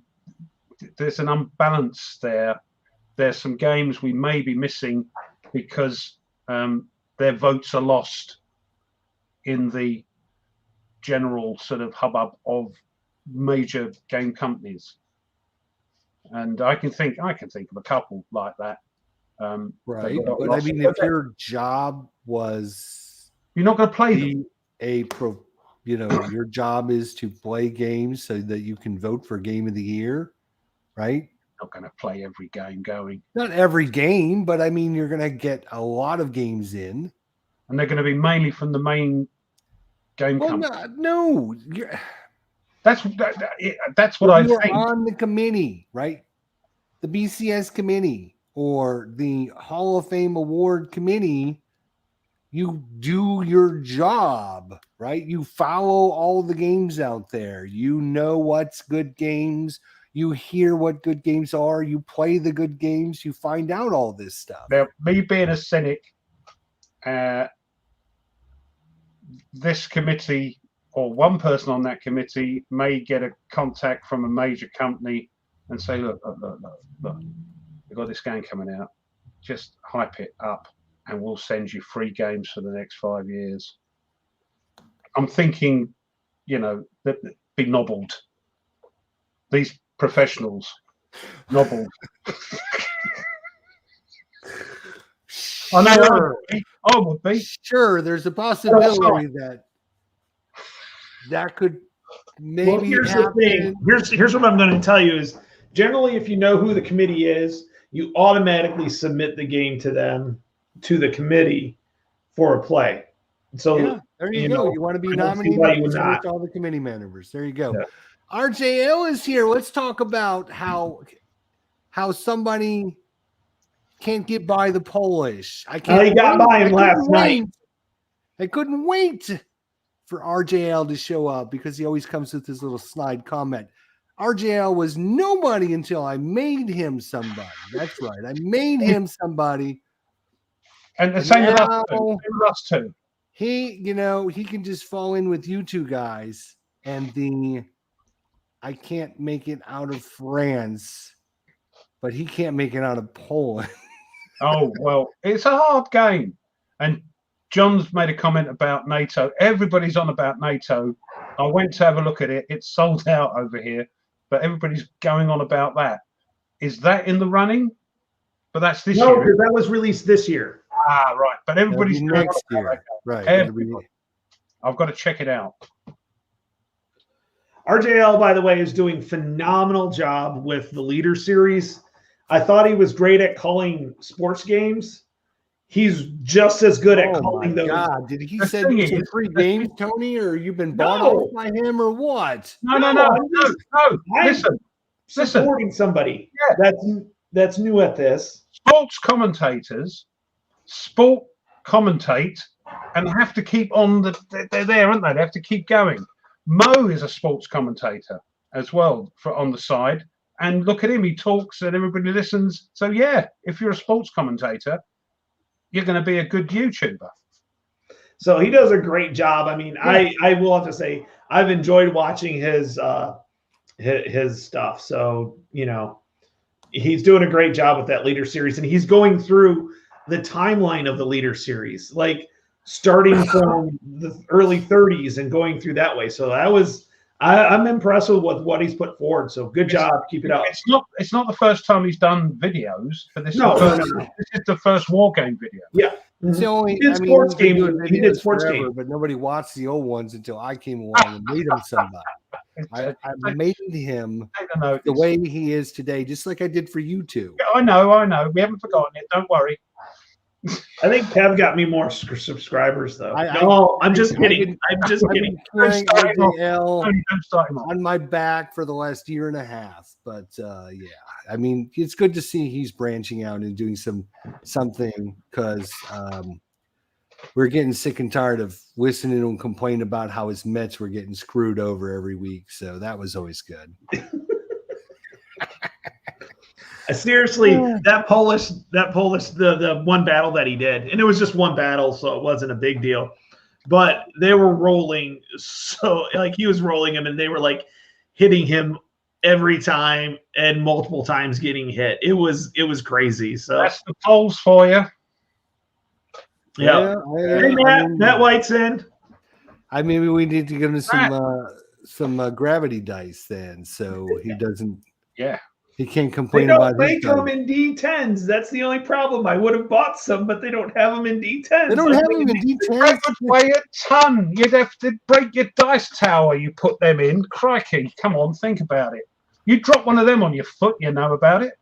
there's an unbalance there. There's some games we may be missing because their votes are lost in the general sort of hubbub of major game companies. And I can think of a couple like that.
Right, but I mean, if your job was
you're not going to play them.
Your job is to play games so that you can vote for Game of the Year, right?
Not going to play every game going.
Not every game, but I mean, you're going to get a lot of games in,
and they're going to be mainly from the main game company.
No,
that's what I think.
On the committee, right? The BCS committee or the Hall of Fame award committee. You do your job, right? You follow all the games out there. You know what's good games. You hear what good games are. You play the good games. You find out all this stuff.
Now, me being a cynic, this committee or one person on that committee may get a contact from a major company and say, look, we've got this game coming out. Just hype it up and we'll send you free games for the next 5 years. I'm thinking, that be nobbled. These professionals nobbled.
Sure.
I would be.
Sure, there's a possibility that could maybe
here's
happen.
the thing. Here's what I'm going to tell you is generally if you know who the committee is, you automatically submit the game to them, to the committee for a play. So
yeah, there you go. You want to be nominated with all the committee members. There you go. Yeah. RJL is here. Let's talk about how somebody can't get by the Polish.
He got by him last night.
I couldn't wait for RJL to show up because he always comes with this little snide comment. RJL was nobody until I made him somebody. That's right. I made him somebody.
And the same with us too.
He can just fall in with you two guys and I can't make it out of France, but he can't make it out of Poland.
Oh, well, it's a hard game. And John's made a comment about NATO. Everybody's on about NATO. I went to have a look at it. It's sold out over here, but everybody's going on about that. Is that in the running? But that's this year.
No, because that was released this year.
Ah, right. But everybody's
next year. Right.
I've got to check it out.
RJL, by the way, is doing phenomenal job with the Leader Series. I thought he was great at calling sports games. He's just as good at calling those.
God, did he send you some free games, Tony, or you've been bought off by him, or what?
No. Listen.
Supporting somebody that's new at this.
Sports commentators commentate and have to keep on they're there, aren't they? They have to keep going. Mo is a sports commentator as well on the side. And look at him, he talks and everybody listens. So yeah, if you're a sports commentator, you're going to be a good YouTuber.
So he does a great job. I mean, yeah. I will have to say I've enjoyed watching his stuff. So, he's doing a great job with that Leader Series, and he's going through the timeline of the Leader Series, like starting from the early 30s and going through that way. So I'm impressed with what he's put forward. So good job. Keep it up.
It's not the first time he's done videos, but this is the first war game video.
Yeah.
It's the only
he did sports game,
but nobody watched the old ones until I came along and made him somebody. I made him the way he is today, just like I did for you two.
I know. We haven't forgotten it. Don't worry.
I think Kev got me more subscribers though.
I-
No, I'm just
I've
kidding.
been-
I'm just
I've
kidding.
been carrying
Don't start him off.
RJL
Tony, don't start him off.
on my back for the last year and a half, but yeah, I mean, it's good to see he's branching out and doing something because we're getting sick and tired of listening to him complain about how his Mets were getting screwed over every week. So that was always good.
Seriously, that Polish, the one battle that he did, and it was just one battle, so it wasn't a big deal. But they were rolling, so like he was rolling him, and they were like hitting him every time and multiple times getting hit. It was crazy. So
That's the polls for you.
yeah. Hey, Matt White's in.
I mean, we need to give him some gravity dice then, so he doesn't.
Yeah.
He can't
They
complain
don't
about his
make them
dice.
in D10s. That's the only problem. I would have bought some, but they don't have them in D10s.
They don't have him in
They
D10.
would weigh a ton. You'd have to break your dice tower you put them in. Crikey. Come on, think about it. You drop one of them on your foot, you know about it.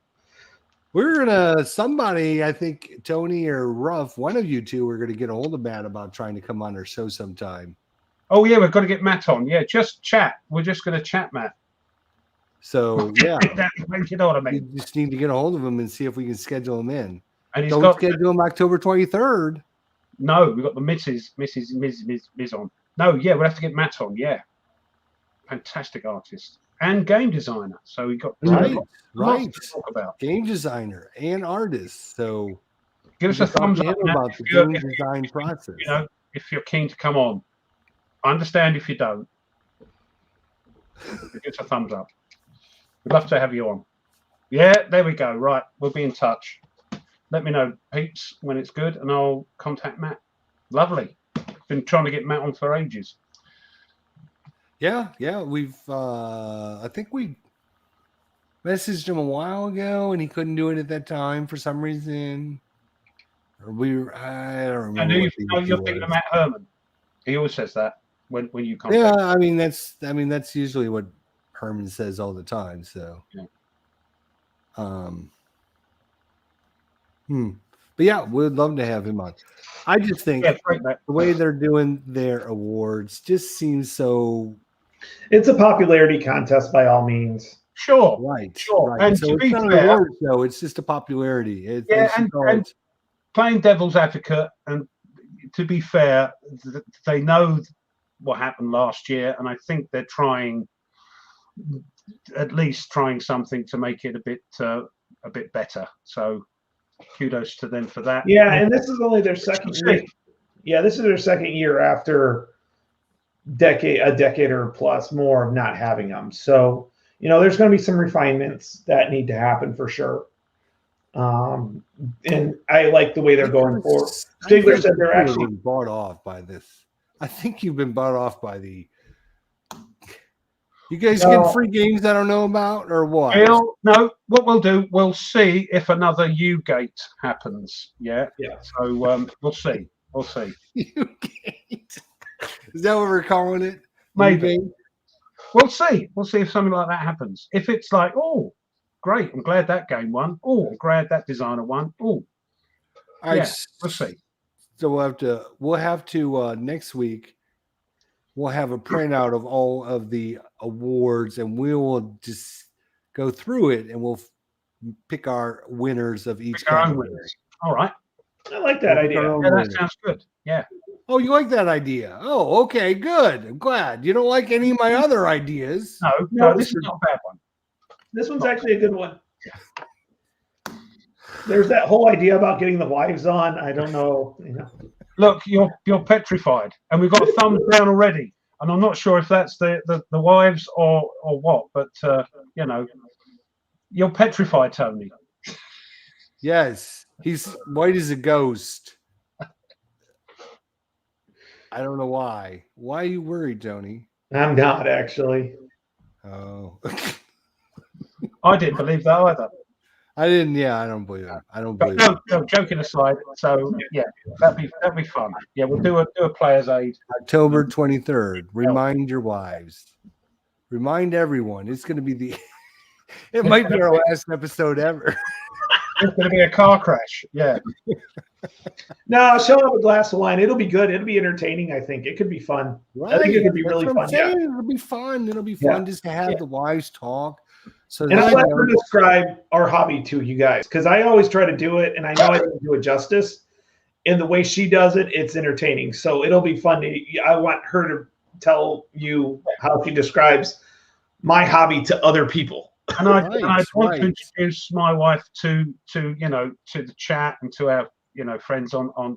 We're gonna somebody, I think Tony or Ruff, one of you two are gonna get a hold of Matt about trying to come on our show sometime.
Oh, yeah, we've got to get Matt on. Yeah, just chat. We're just going to chat, Matt.
So yeah,
You know what I
we
mean?
just need to get a hold of him and see if we can schedule him in.
And he's
Don't
got
schedule him October 23rd.
no. We've got the Miz on. No, yeah, we'll have to get Matt on. Yeah, fantastic artist and game designer. So we got
Right,
lots
right.
to talk about.
Game designer and artist. So
Give us a
just talk
thumbs
to
up,
him
Matt,
about the
if you're-
game
if you-
design process.
You know, if you're keen to come on. I understand if you don't. Give us a thumbs up. We'd love to have you on. Yeah, there we go. Right, we'll be in touch. Let me know, peeps, when it's good, and I'll contact Matt. Lovely. Been trying to get Matt on for ages.
Yeah, we've I think we messaged him a while ago and he couldn't do it at that time for some reason. Or I don't remember.
I know
what the
you're
issue
thinking of
was.
Matt Herman. He always says that when you come.
Yeah, I mean that's usually what Herman says all the time. So
Yeah.
But yeah, we'd love to have him on. I just think
Yeah, great, Matt.
the way they're doing their awards just seems so
It's a popularity contest by all means.
Sure.
right.
Sure.
Right.
And
So
to
it's
be
not an
fair-
award show, it's just a popularity. They
Yeah,
should call
and
it-
playing devil's advocate, and to be fair, they know what happened last year, and I think they're at least trying something to make it a bit better. So kudos to them for that.
Yeah, and this is only their second
We'll
year.
see.
Yeah, this is their second year after a decade or plus more of not having them. So, there's going to be some refinements that need to happen for sure. And I like the way they're going forward. Stigler said they're actually
been bought off by this. I think you've been bought off by the. You guys
No.
get free games I don't know about, or what?
No, what we'll do, we'll see if another U-gate happens. Yeah.
Yeah.
So we'll see. We'll see.
U-Gate. Is that what we're calling it?
Maybe.
U-Gate?
We'll see. We'll see if something like that happens. If it's like, oh, great, I'm glad that game won. Oh, I'm glad that designer won. Oh,
All right,
yeah, we'll see.
So we'll have to next week. We'll have a printout of all of the awards, and we will just go through it, and we'll pick our winners of each
Pick our own
category.
winners. All right.
I like that
Pick our
idea.
own
Yeah, that
winners.
sounds good. Yeah.
Oh, you like that idea? Oh, okay, good. I'm glad. You don't like any of my other ideas.
No, this is not a bad one.
This one's actually a good one. There's that whole idea about getting the wives on. I don't know.
Look, you're petrified, and we've got a thumbs down already. And I'm not sure if that's the wives or what, but you're petrified, Tony.
Yes, he's white as a ghost. I don't know why. Why are you worried, Tony?
I'm not actually.
Oh,
I didn't believe that either.
I didn't. Yeah, I don't believe it. I don't
But
believe it.
no, joking aside. So yeah, that'd be fun. Yeah, we'll do a player's aid.
October 23rd. Remind your wives. Remind everyone. It's going to be the. It might be our last episode ever.
It's going to be a car crash. Yeah.
No, show up a glass of wine. It'll be good. It'll be entertaining. I think it could be fun. I think it could be
That's
really
what I'm
fun. Yeah.
saying. It'll be fun. It'll be
Yeah.
fun just to have the wives talk. So
And I'll
that,
let her describe our hobby to you guys, because I always try to do it, and I know I didn't do it justice. In the way she does it, it's entertaining. So it'll be fun. I want her to tell you how she describes my hobby to other people.
And I
Right,
want
right.
to introduce my wife to to the chat and to our friends on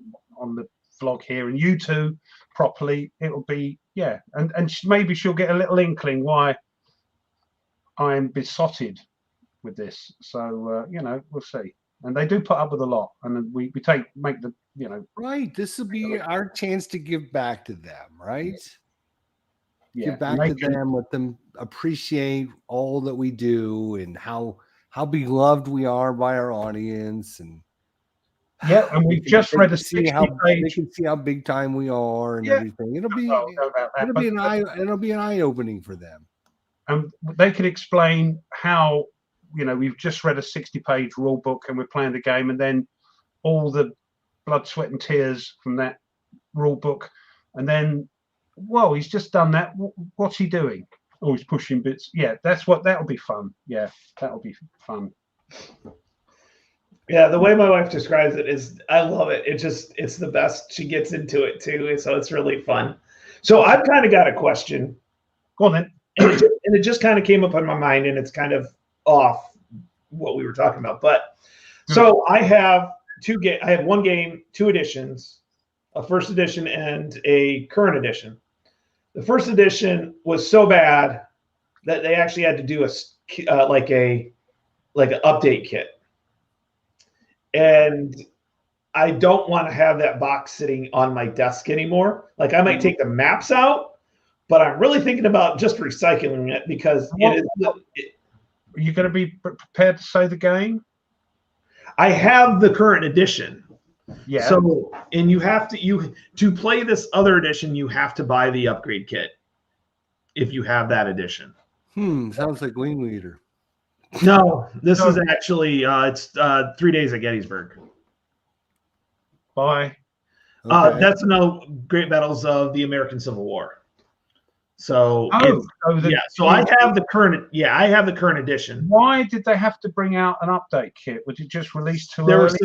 the vlog here, and you two properly. It'll be and maybe she'll get a little inkling why I am besotted with this. So we'll see. And they do put up with a lot, and then we make the
right. This will be our chance to give back to them, right? Give back
they
to
can-
them, let them appreciate all that we do and how beloved we are by our audience, and
Yeah, and we've just read a
see
60
how they
page.
can see how big time we are and
Yeah.
everything. It'll be
Oh, know about that,
it'll be an eye opening for them.
and they can explain how we've just read a 60-page rule book and we're playing the game, and then all the blood, sweat, and tears from that rule book, and then whoa, he's just done that. What's he doing? Oh, he's pushing bits. Yeah, that'll be fun. Yeah, that'll be fun.
Yeah, the way my wife describes it is, I love it. It's the best. She gets into it too, so it's really fun. So I've kind of got a question,
Go on then.
and it just kind of came up in my mind, and it's kind of off what we were talking about. But so I have I have one game, 2 editions, a first edition and a current edition. The first edition was so bad that they actually had to do like an update kit. And I don't want to have that box sitting on my desk anymore. Like, I might take the maps out, but I'm really thinking about just recycling it, because
Are you going to be prepared to say the game?
I have the current edition.
Yeah.
So, and you have to play this other edition, you have to buy the upgrade kit if you have that edition.
Sounds like Wing Leader.
No, this is actually it's 3 Days at Gettysburg.
Bye.
Okay.
That's another Great Battles of the American Civil War. So so I have the current. Yeah, I have the current edition.
Why did they have to bring out an update kit? Was it just released too
There
early?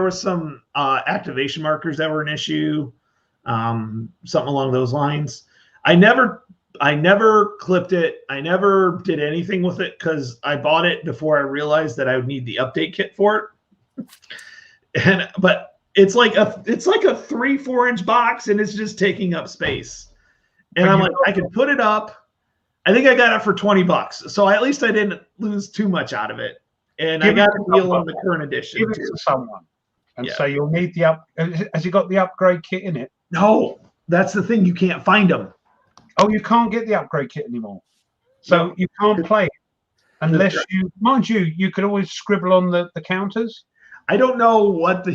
were some activation markers that were an issue, something along those lines. I never clipped it. I never did anything with it because I bought it before I realized that I would need the update kit for it. But it's like a 3-4 inch box, and it's just taking up space. And I'm like, I could put it up. I think I got it for $20, so at least I didn't lose too much out of it. And I got a deal on the current edition.
Give it to someone and
Yeah.
say you'll need the up. Has it got the upgrade kit in it?
No, that's the thing. You can't find them.
Oh, you can't get the upgrade kit anymore, so you can't play it unless you could always scribble on the counters.
I don't know what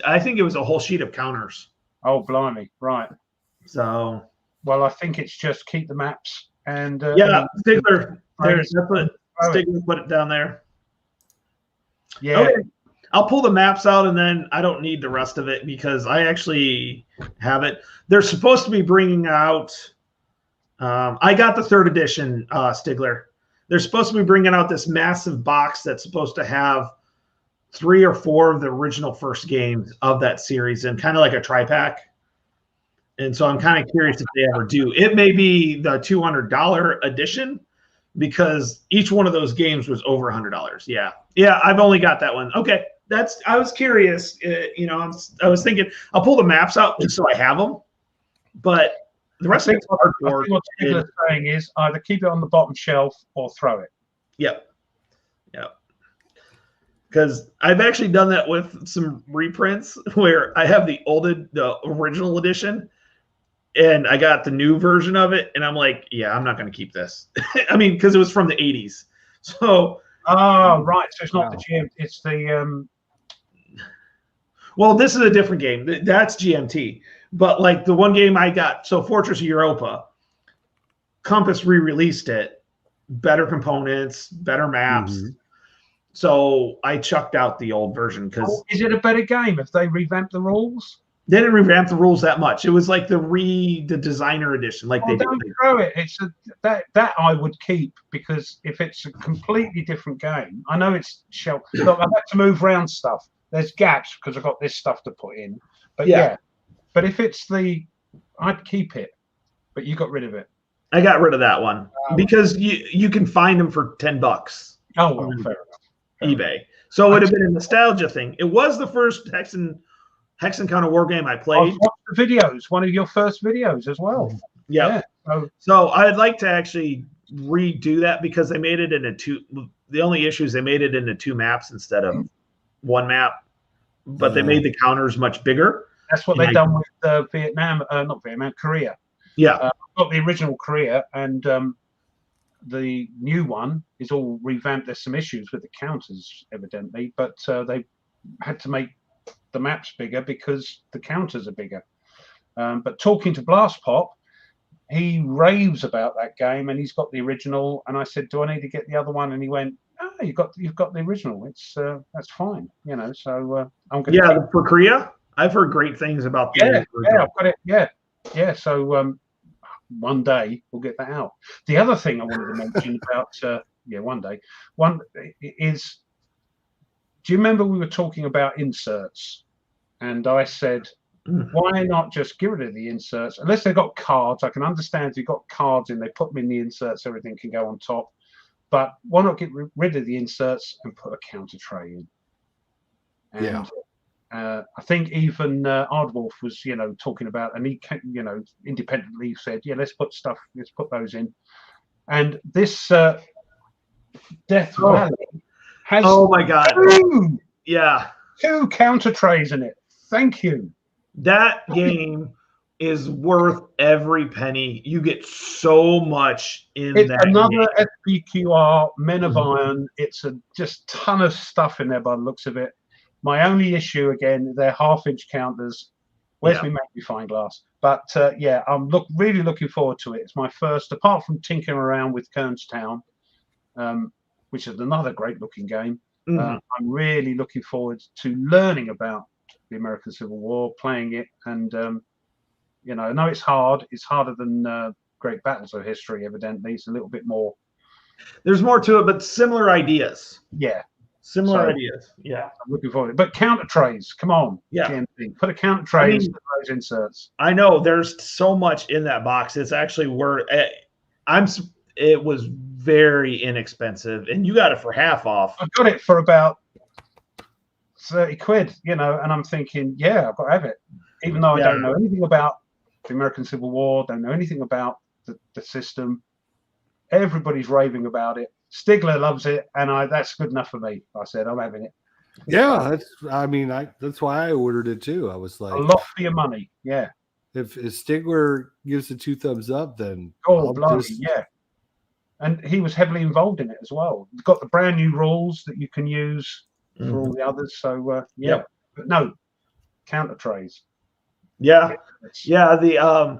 I think it was a whole sheet of counters.
Oh, blimey! Right.
So
Well, I think it's just keep the maps and
Stigler. Stigler put it down there.
Yeah.
Okay. I'll pull the maps out, and then I don't need the rest of it because I actually have it. They're supposed to be bringing out. I got the 3rd edition, Stigler. They're supposed to be bringing out this massive box that's supposed to have 3 or 4 of the original first games of that series, and kind of like a tri-pack. And so I'm kind of curious if they ever do. It may be the $200 edition, because each one of those games was over $100. Yeah. I've only got that one. Okay, I was curious. I was thinking I'll pull the maps out just so I have them, but the rest of it's
I
cardboard.
think what Stigler's saying is either keep it on the bottom shelf or throw it.
Yep. Because I've actually done that with some reprints where I have the original edition, and I got the new version of it, and I'm like, yeah, I'm not going to keep this. I mean, because it was from the 80s. So,
right. So it's not the GM. It's the
well, this is a different game. That's GMT. But like the one game I got, so Fortress of Europa, Compass re-released it, better components, better maps. So I chucked out the old version because
Oh, is it a better game if they revamp the rules?
they didn't revamp the rules that much. It was like the designer edition, like
Oh,
they did.
don't throw it. That I would keep, because if it's a completely different game, I know it's shell. Look, I've had to move around stuff. There's gaps because I've got this stuff to put in. But
Yeah.
but if it's I'd keep it. But you got rid of it.
I got rid of that one because you can find them for $10.
Oh well, fair enough.
eBay. So it would have been a nostalgia thing. It was the first Hexencounter war game I
I've
played.
watched the videos. One of your first videos as well.
Yeah. So I'd like to actually redo that because they made it into two. The only issue is they made it into 2 maps instead of 1 map, but they made the counters much bigger.
That's what they've done with not Vietnam, Korea.
Yeah.
I've got the original Korea, and the new one is all revamped. There's some issues with the counters, evidently, but they had to make the maps bigger because the counters are bigger. But talking to Blast Pop, he raves about that game, and he's got the original. And I said, "Do I need to get the other one?" And he went, "Oh, you've got the original. It's that's fine, you know." So I'm going.
Yeah, for Korea, I've heard great things about the
Yeah, I've got it. Yeah. So one day we'll get that out. The other thing I wanted to mention about one day is, do you remember we were talking about inserts, and I said, why not just get rid of the inserts unless they've got cards? I can understand if you've got cards in, they put them in the inserts, everything can go on top. But why not get rid of the inserts and put a counter tray in? And, I think even Aardwolf was, talking about, and he, independently said, let's put those in. And this Death Valley has
oh my god, two
counter trays in it. Thank you.
That game is worth every penny. You get so much in
it's
that
another
game.
SPQR, Men of Iron. It's a just ton of stuff in there by the looks of it. My only issue, again, they're half-inch counters. Where's my magnifying glass? But I'm really looking forward to it. It's my first, apart from tinkering around with Kernstown, which is another great-looking game. I'm really looking forward to learning about the American Civil War, playing it, and I know it's hard. It's harder than Great Battles of History. Evidently, it's a little bit more.
There's more to it, but similar ideas.
Yeah.
Similar ideas. Yeah.
I'm looking forward to it. But counter trays, come on.
Yeah.
GMT. Put a counter tray into those inserts.
I know there's so much in that box. It's actually worth it was very inexpensive, and you got it for half off.
I got it for about 30 quid, and I'm thinking, I've got to have it. Even though I don't know anything about the American Civil War, don't know anything about the system. Everybody's raving about it. Stigler loves it, and that's good enough for me. I said, I'm having it.
Yeah, that's why I ordered it too. I was like,
a lot for your money. Yeah.
If Stigler gives it 2 thumbs up, then
yeah. And he was heavily involved in it as well. Got the brand new rules that you can use for all the others. So but no, counter trays.
Yeah. The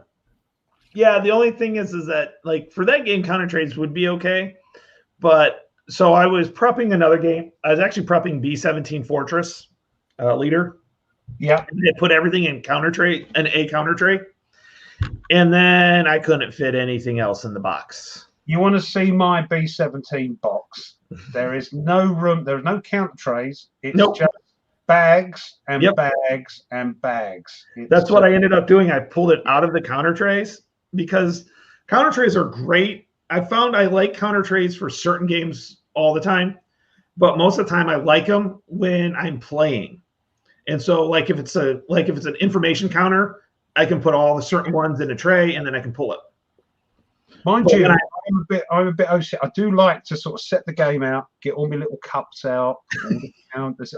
only thing is that, like, for that game, counter trades would be okay. But so I was prepping another game. I was actually prepping B-17 Fortress Leader.
Yeah.
And they put everything in counter tray, a counter tray. And then I couldn't fit anything else in the box.
You want to see my B-17 box? There is no room. There are no counter trays. It's just bags and bags and bags.
That's what I ended up doing. I pulled it out of the counter trays because counter trays are great. I found I like counter trays for certain games all the time, but most of the time I like them when I'm playing. And so, like, if it's an information counter, I can put all the certain ones in a tray and then I can pull it.
Mind you, I'm a bit OCD. I do like to sort of set the game out, get all my little cups out.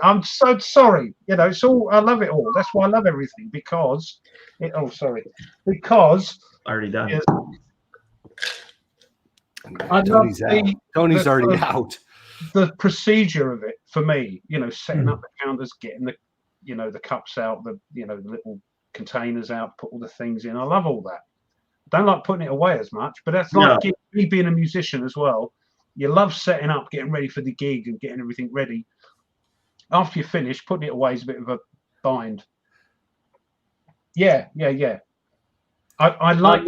I'm so sorry. It's all, I love it all. That's why I love everything, because
already done.
Tony's already out.
The procedure of it for me, setting up the counters, getting the cups out, the little containers out, put all the things in. I love all that. Don't like putting it away as much, but that's like me being a musician as well. You love setting up, getting ready for the gig and getting everything ready. After you finish, putting it away is a bit of a bind. Yeah. I like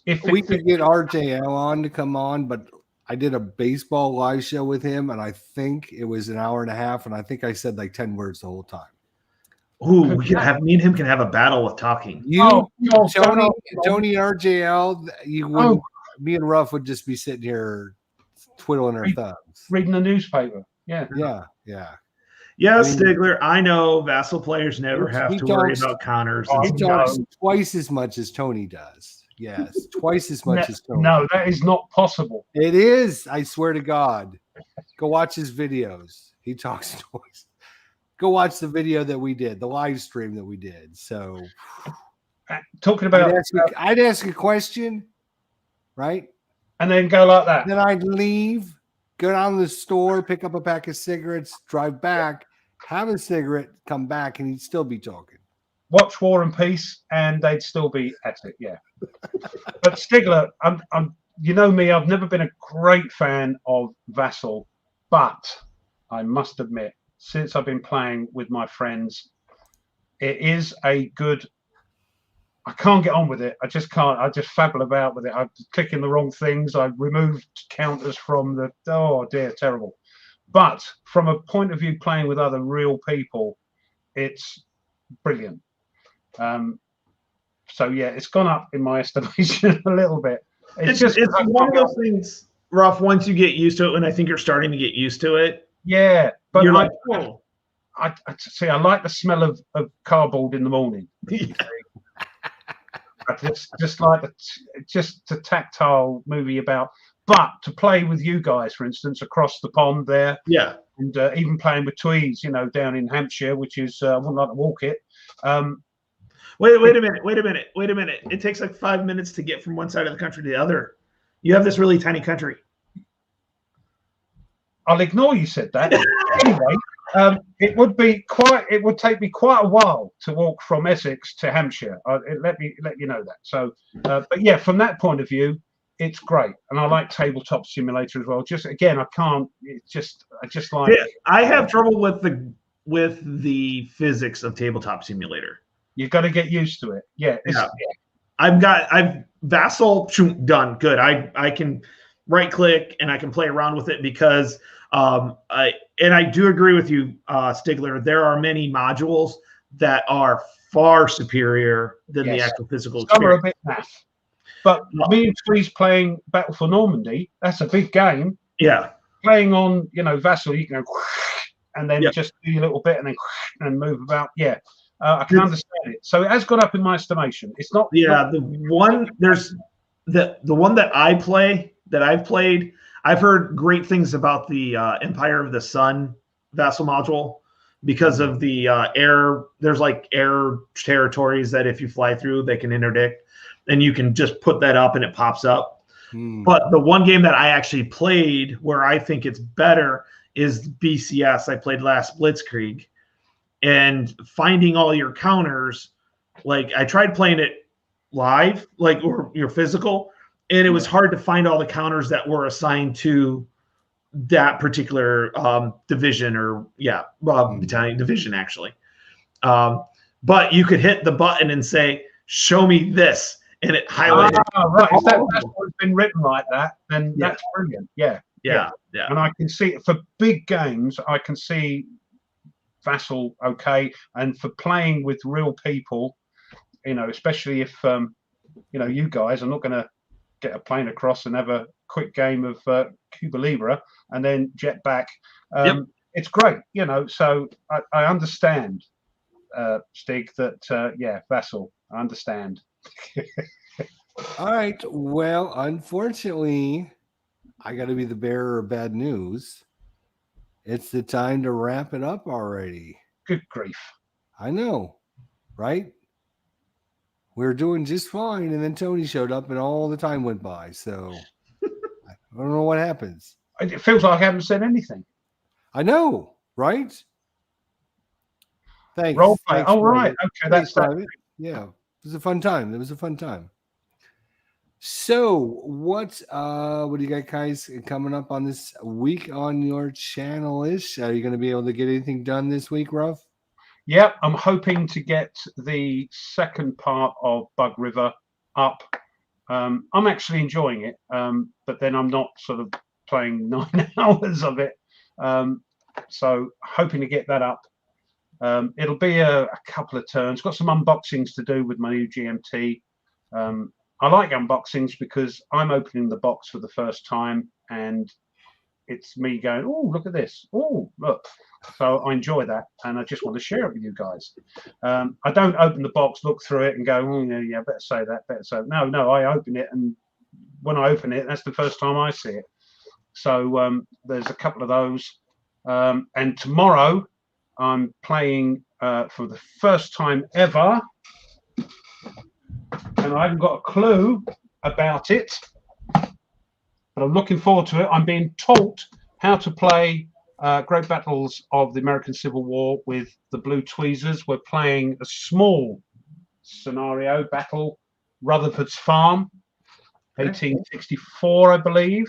if
we could get RJL on to come on, but I did a baseball live show with him, and I think it was an hour and a half, and I think I said like 10 words the whole time.
Ooh, we can have me and him can have a battle with talking.
You,
no,
Tony, and RJL, you wouldn't. Me and Ruff would just be sitting here twiddling our thumbs,
reading the newspaper. Yeah.
Yes,
I mean,
Stigler, I know Vassal players never have
he
to worry
talks-
about counters.
He
and
talks twice as much as Tony does. Yes, twice as much as Tony.
No, that is not possible.
It is. I swear to God. Go watch his videos. He talks twice. Go watch the video that we did, the live stream that we did. So,
Talking about
I'd ask a question, right?
and then go like that.
Then I'd leave, go down to the store, pick up a pack of cigarettes, drive back, have a cigarette, come back, and he'd still be talking.
Watch War and Peace, and they'd still be at it. Yeah. But Stigler, I'm. You know me. I've never been a great fan of Vassal, but I must admit, since I've been playing with my friends, it is a good. I can't get on with it. I just can't. I just fabble about with it. I'm clicking the wrong things. I removed counters from the. Oh dear, terrible. But from a point of view, playing with other real people, it's brilliant. So yeah, it's gone up in my estimation a little bit.
It's one of those things, Ruff, once you get used to it, and I think you're starting to get used to it.
Yeah, but
You're like, oh.
I see. I like the smell of cardboard in the morning. I just like just the tactile movie about. But to play with you guys, for instance, across the pond there,
Yeah.
and even playing with Tweeds, down in Hampshire, which is I wouldn't like to walk it.
Wait a minute. It takes like 5 minutes to get from one side of the country to the other. You have this really tiny country.
I'll ignore you said that. Anyway, it would take me quite a while to walk from Essex to Hampshire. Let you know that. So, but yeah, from that point of view, it's great, and I like Tabletop Simulator as well. Just again, I just like.
Yeah, I have trouble with the physics of Tabletop Simulator.
You've got to get used to it. Yeah.
I've Vassal done good. I can right click and I can play around with it because I do agree with you, Stigler. There are many modules that are far superior than the actual physical
Some
experience.
are a bit naff. But me and Tweez playing Battle for Normandy, that's a big game.
Yeah.
Playing on, Vassal, you can go and then just do your little bit and then move about. Yeah. I can understand it. So it has gone up in my estimation. It's not.
Yeah. The one that I've played, I've heard great things about the Empire of the Sun Vassal module because of the air. There's like air territories that if you fly through, they can interdict. And you can just put that up and it pops up. But the one game that I actually played where I think it's better is BCS. I played last Blitzkrieg, and finding all your counters, like I tried playing it live, like or your physical, and it was hard to find all the counters that were assigned to that particular division or battalion division actually. But you could hit the button and say, "Show me this." And it highlighted.
Right. If that's what's been written like that, then that's brilliant. Yeah. And I can see for big games, I can see Vassal okay. And for playing with real people, especially if you guys are not going to get a plane across and have a quick game of Cuba Libre and then jet back. It's great, So I understand, Stig, that Vassal. I understand.
All right. Well, unfortunately, I got to be the bearer of bad news. It's the time to wrap it up already.
Good grief.
I know, right? We were doing just fine, and then Tony showed up, and all the time went by. So I don't know what happens.
It feels like I haven't said anything.
I know, right? Thanks.
Role play.
Thanks,
right. Okay, that's that.
Yeah. It was a fun time. So, what do you got guys coming up on this week on your channel? Are you going to be able to get anything done this week, Ruff?
Yep, I'm hoping to get the second part of Bug River up. I'm actually enjoying it, but then I'm not sort of playing 9 hours of it. So hoping to get that up. It'll be a couple of turns. Got some unboxings to do with my new GMT. I like unboxings because I'm opening the box for the first time and it's me going, oh, look at this. Oh, look. So I enjoy that and I just want to share it with you guys. I don't open the box, look through it and go, oh, yeah, better say that, better say that. No, I open it, and when I open it, that's the first time I see it. So there's a couple of those. And tomorrow I'm playing for the first time ever, and I haven't got a clue about it, but I'm looking forward to it. I'm being taught how to play Great Battles of the American Civil War with the Blue Tweezers. We're playing a small scenario battle, Rutherford's Farm, 1864, I believe.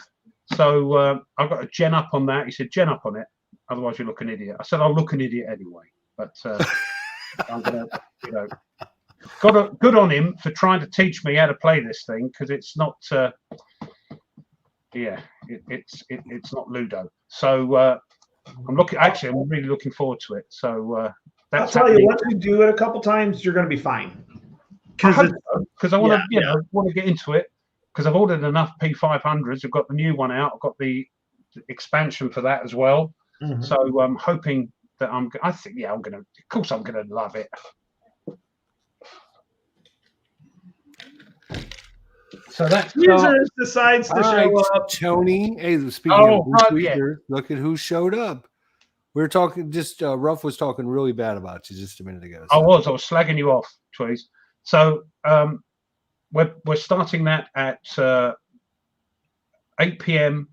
So I've got to gen up on that. He said, gen up on it, otherwise you look an idiot. I said, I'll look an idiot anyway. But I'm going to, good on him for trying to teach me how to play this thing, because it's not, it's not Ludo. So I'm really looking forward to it. So
I'll tell you, once you do it a couple times, you're going to be fine.
Because I want to, want to get into it. Because I've ordered enough P500s. I've got the new one out. I've got the expansion for that as well. Mm-hmm. So I'm hoping that I'm going to love it. So that's
Tweezers decides to show up.
Tony, hey, speaking of Tweezers, look at who showed up. We were talking, Ruff was talking really bad about you just a minute ago.
So. I was slagging you off, Tweez. So we're starting that at 8 p.m.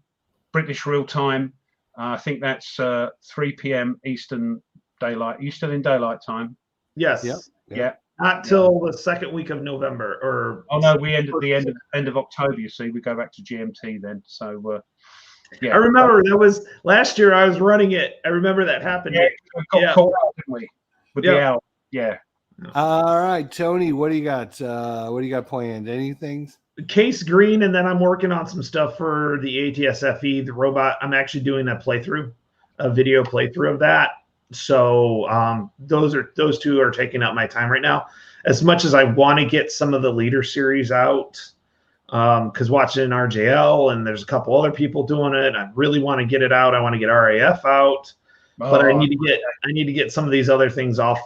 British real time. I think that's 3 p.m. Eastern in daylight time.
Yes.
Yeah.
Not till the second week of November, or
we end at the end of October. You see, we go back to GMT then. So
I remember that was last year. I was running it. I remember that happened.
Yeah, we got caught out, didn't we? With the owl. Yeah.
All right, Tony, what do you got? What do you got planned? Anything?
Case Green, and then I'm working on some stuff for the ATSFE, the robot. I'm actually doing a video playthrough of that. So those two are taking up my time right now. As much as I want to get some of the leader series out, because watching RJL and there's a couple other people doing it, I really want to get it out. I want to get RAF out, but I need to get some of these other things off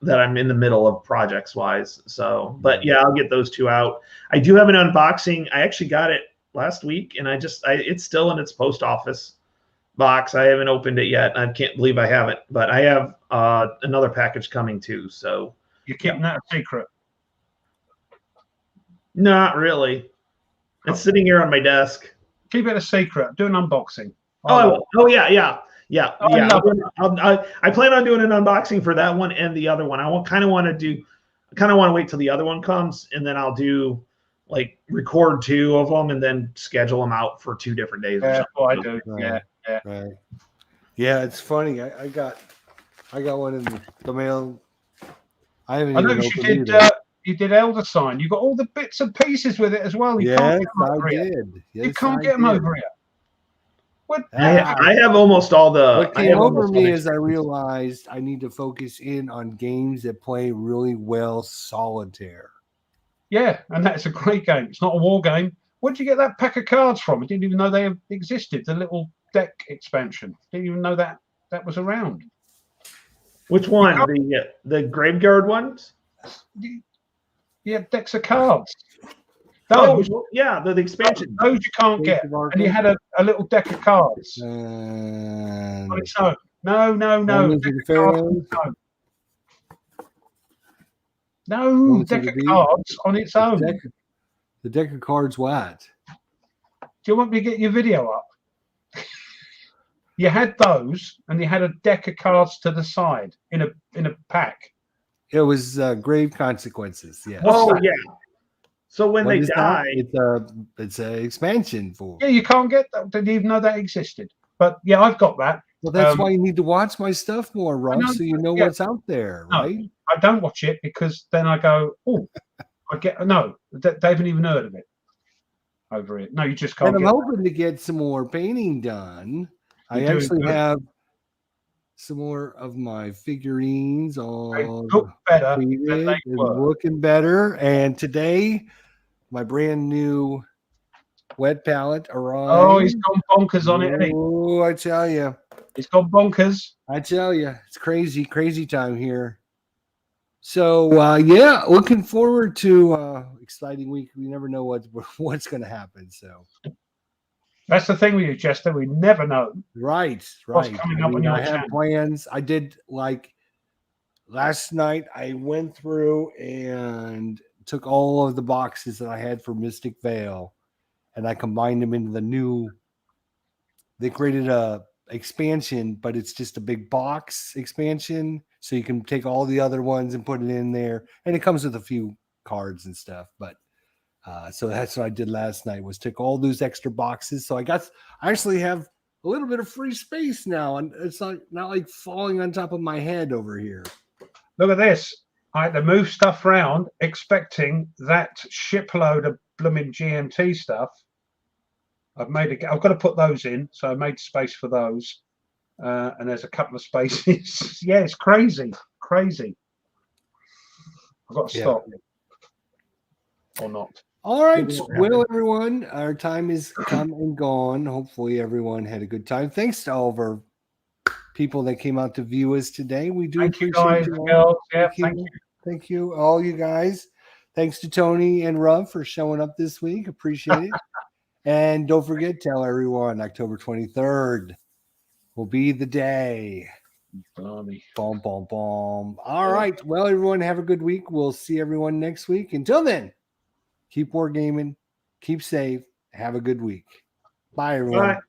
that I'm in the middle of projects wise. So, but yeah, I'll get those two out. I do have an unboxing. I actually got it last week, and it's still in its post office box. I haven't opened it yet. I can't believe I haven't, but I have another package coming too. So
you're keeping that a secret?
Not really. It's sitting here on my desk.
Keep it a secret. Do an unboxing.
Oh yeah. I plan on doing an unboxing for that one and the other one. I kind of want to wait till the other one comes, and then I'll do record 2 of them and then schedule them out for 2 different days.
I do.
Right. Right. Yeah, it's funny. I got one in the mail. I haven't even opened it.
You did Elder Sign. You got all the bits and pieces with it as well.
Yes, I did.
You can't get them over here. What?
I have almost all the.
What came over me is I realized I need to focus in on games that play really well solitaire.
Yeah, and that's a great game. It's not a war game. Where'd you get that pack of cards from? I didn't even know they existed. The little deck expansion. Didn't even know that was around.
Which one? The Graveguard ones?
You have decks of cards.
Those, the expansion.
Those you can't get. And you had a little deck of cards. On its own. No. No, deck of cards on its own.
The deck of cards what?
Do you want me to get your video up? You had those, and you had a deck of cards to the side in a pack.
It was Grave Consequences. Yeah.
Oh yeah. So when
What
they
is that?
die,
It's a expansion for.
Yeah, you can't get that. Didn't even know that existed. But yeah, I've got that.
Well, that's
Um,
why you need to watch my stuff more, Ruff,
know,
so you know
yeah.
what's out there,
No.
right?
I don't watch it because then I go, oh, they haven't even heard of it over it. No, you just can't
And I'm
get.
hoping to get some more painting done. I
You're doing
actually
good.
have some more of my figurines
They
all
look better than
completed
they
and
were.
looking better. And today, my brand new wet palette arrived.
Oh, he's gone bonkers on it, hasn't he?
Oh, I tell you.
He's gone bonkers.
It's crazy time here. So yeah, looking forward to exciting week. We never know what's going to happen. So
That's the thing with you, Chester. We never know.
right.
What's coming up on your
I have
channel.
plans. I did like last night. I went through and took all of the boxes that I had for Mystic Vale, and I combined them into the new. They created a expansion, but it's just a big box expansion, so you can take all the other ones and put it in there, and it comes with a few cards and stuff. But so that's what I did last night, was took all those extra boxes. So I actually have a little bit of free space now, and it's not like falling on top of my head over here.
Look at this. I had to move stuff around, expecting that shipload of blooming GMT stuff. I've got to put those in, so I made space for those. And there's a couple of spaces. Yeah, it's crazy. I've got to stop. Or not.
All right. Well, everyone, our time is come and gone. Hopefully everyone had a good time. Thanks to all of our people that came out to view us today. We do
Thank you,
appreciate
guys.
you all.
Girls. Yeah, thank you.
Thank you, all you guys. Thanks to Tony and Ruff for showing up this week. Appreciate it. And don't forget, tell everyone October 23rd will be the day.
Blimey.
Boom, boom, boom. All right. Well, everyone, have a good week. We'll see everyone next week. Until then, keep wargaming, keep safe, have a good week. Bye, everyone.
Bye.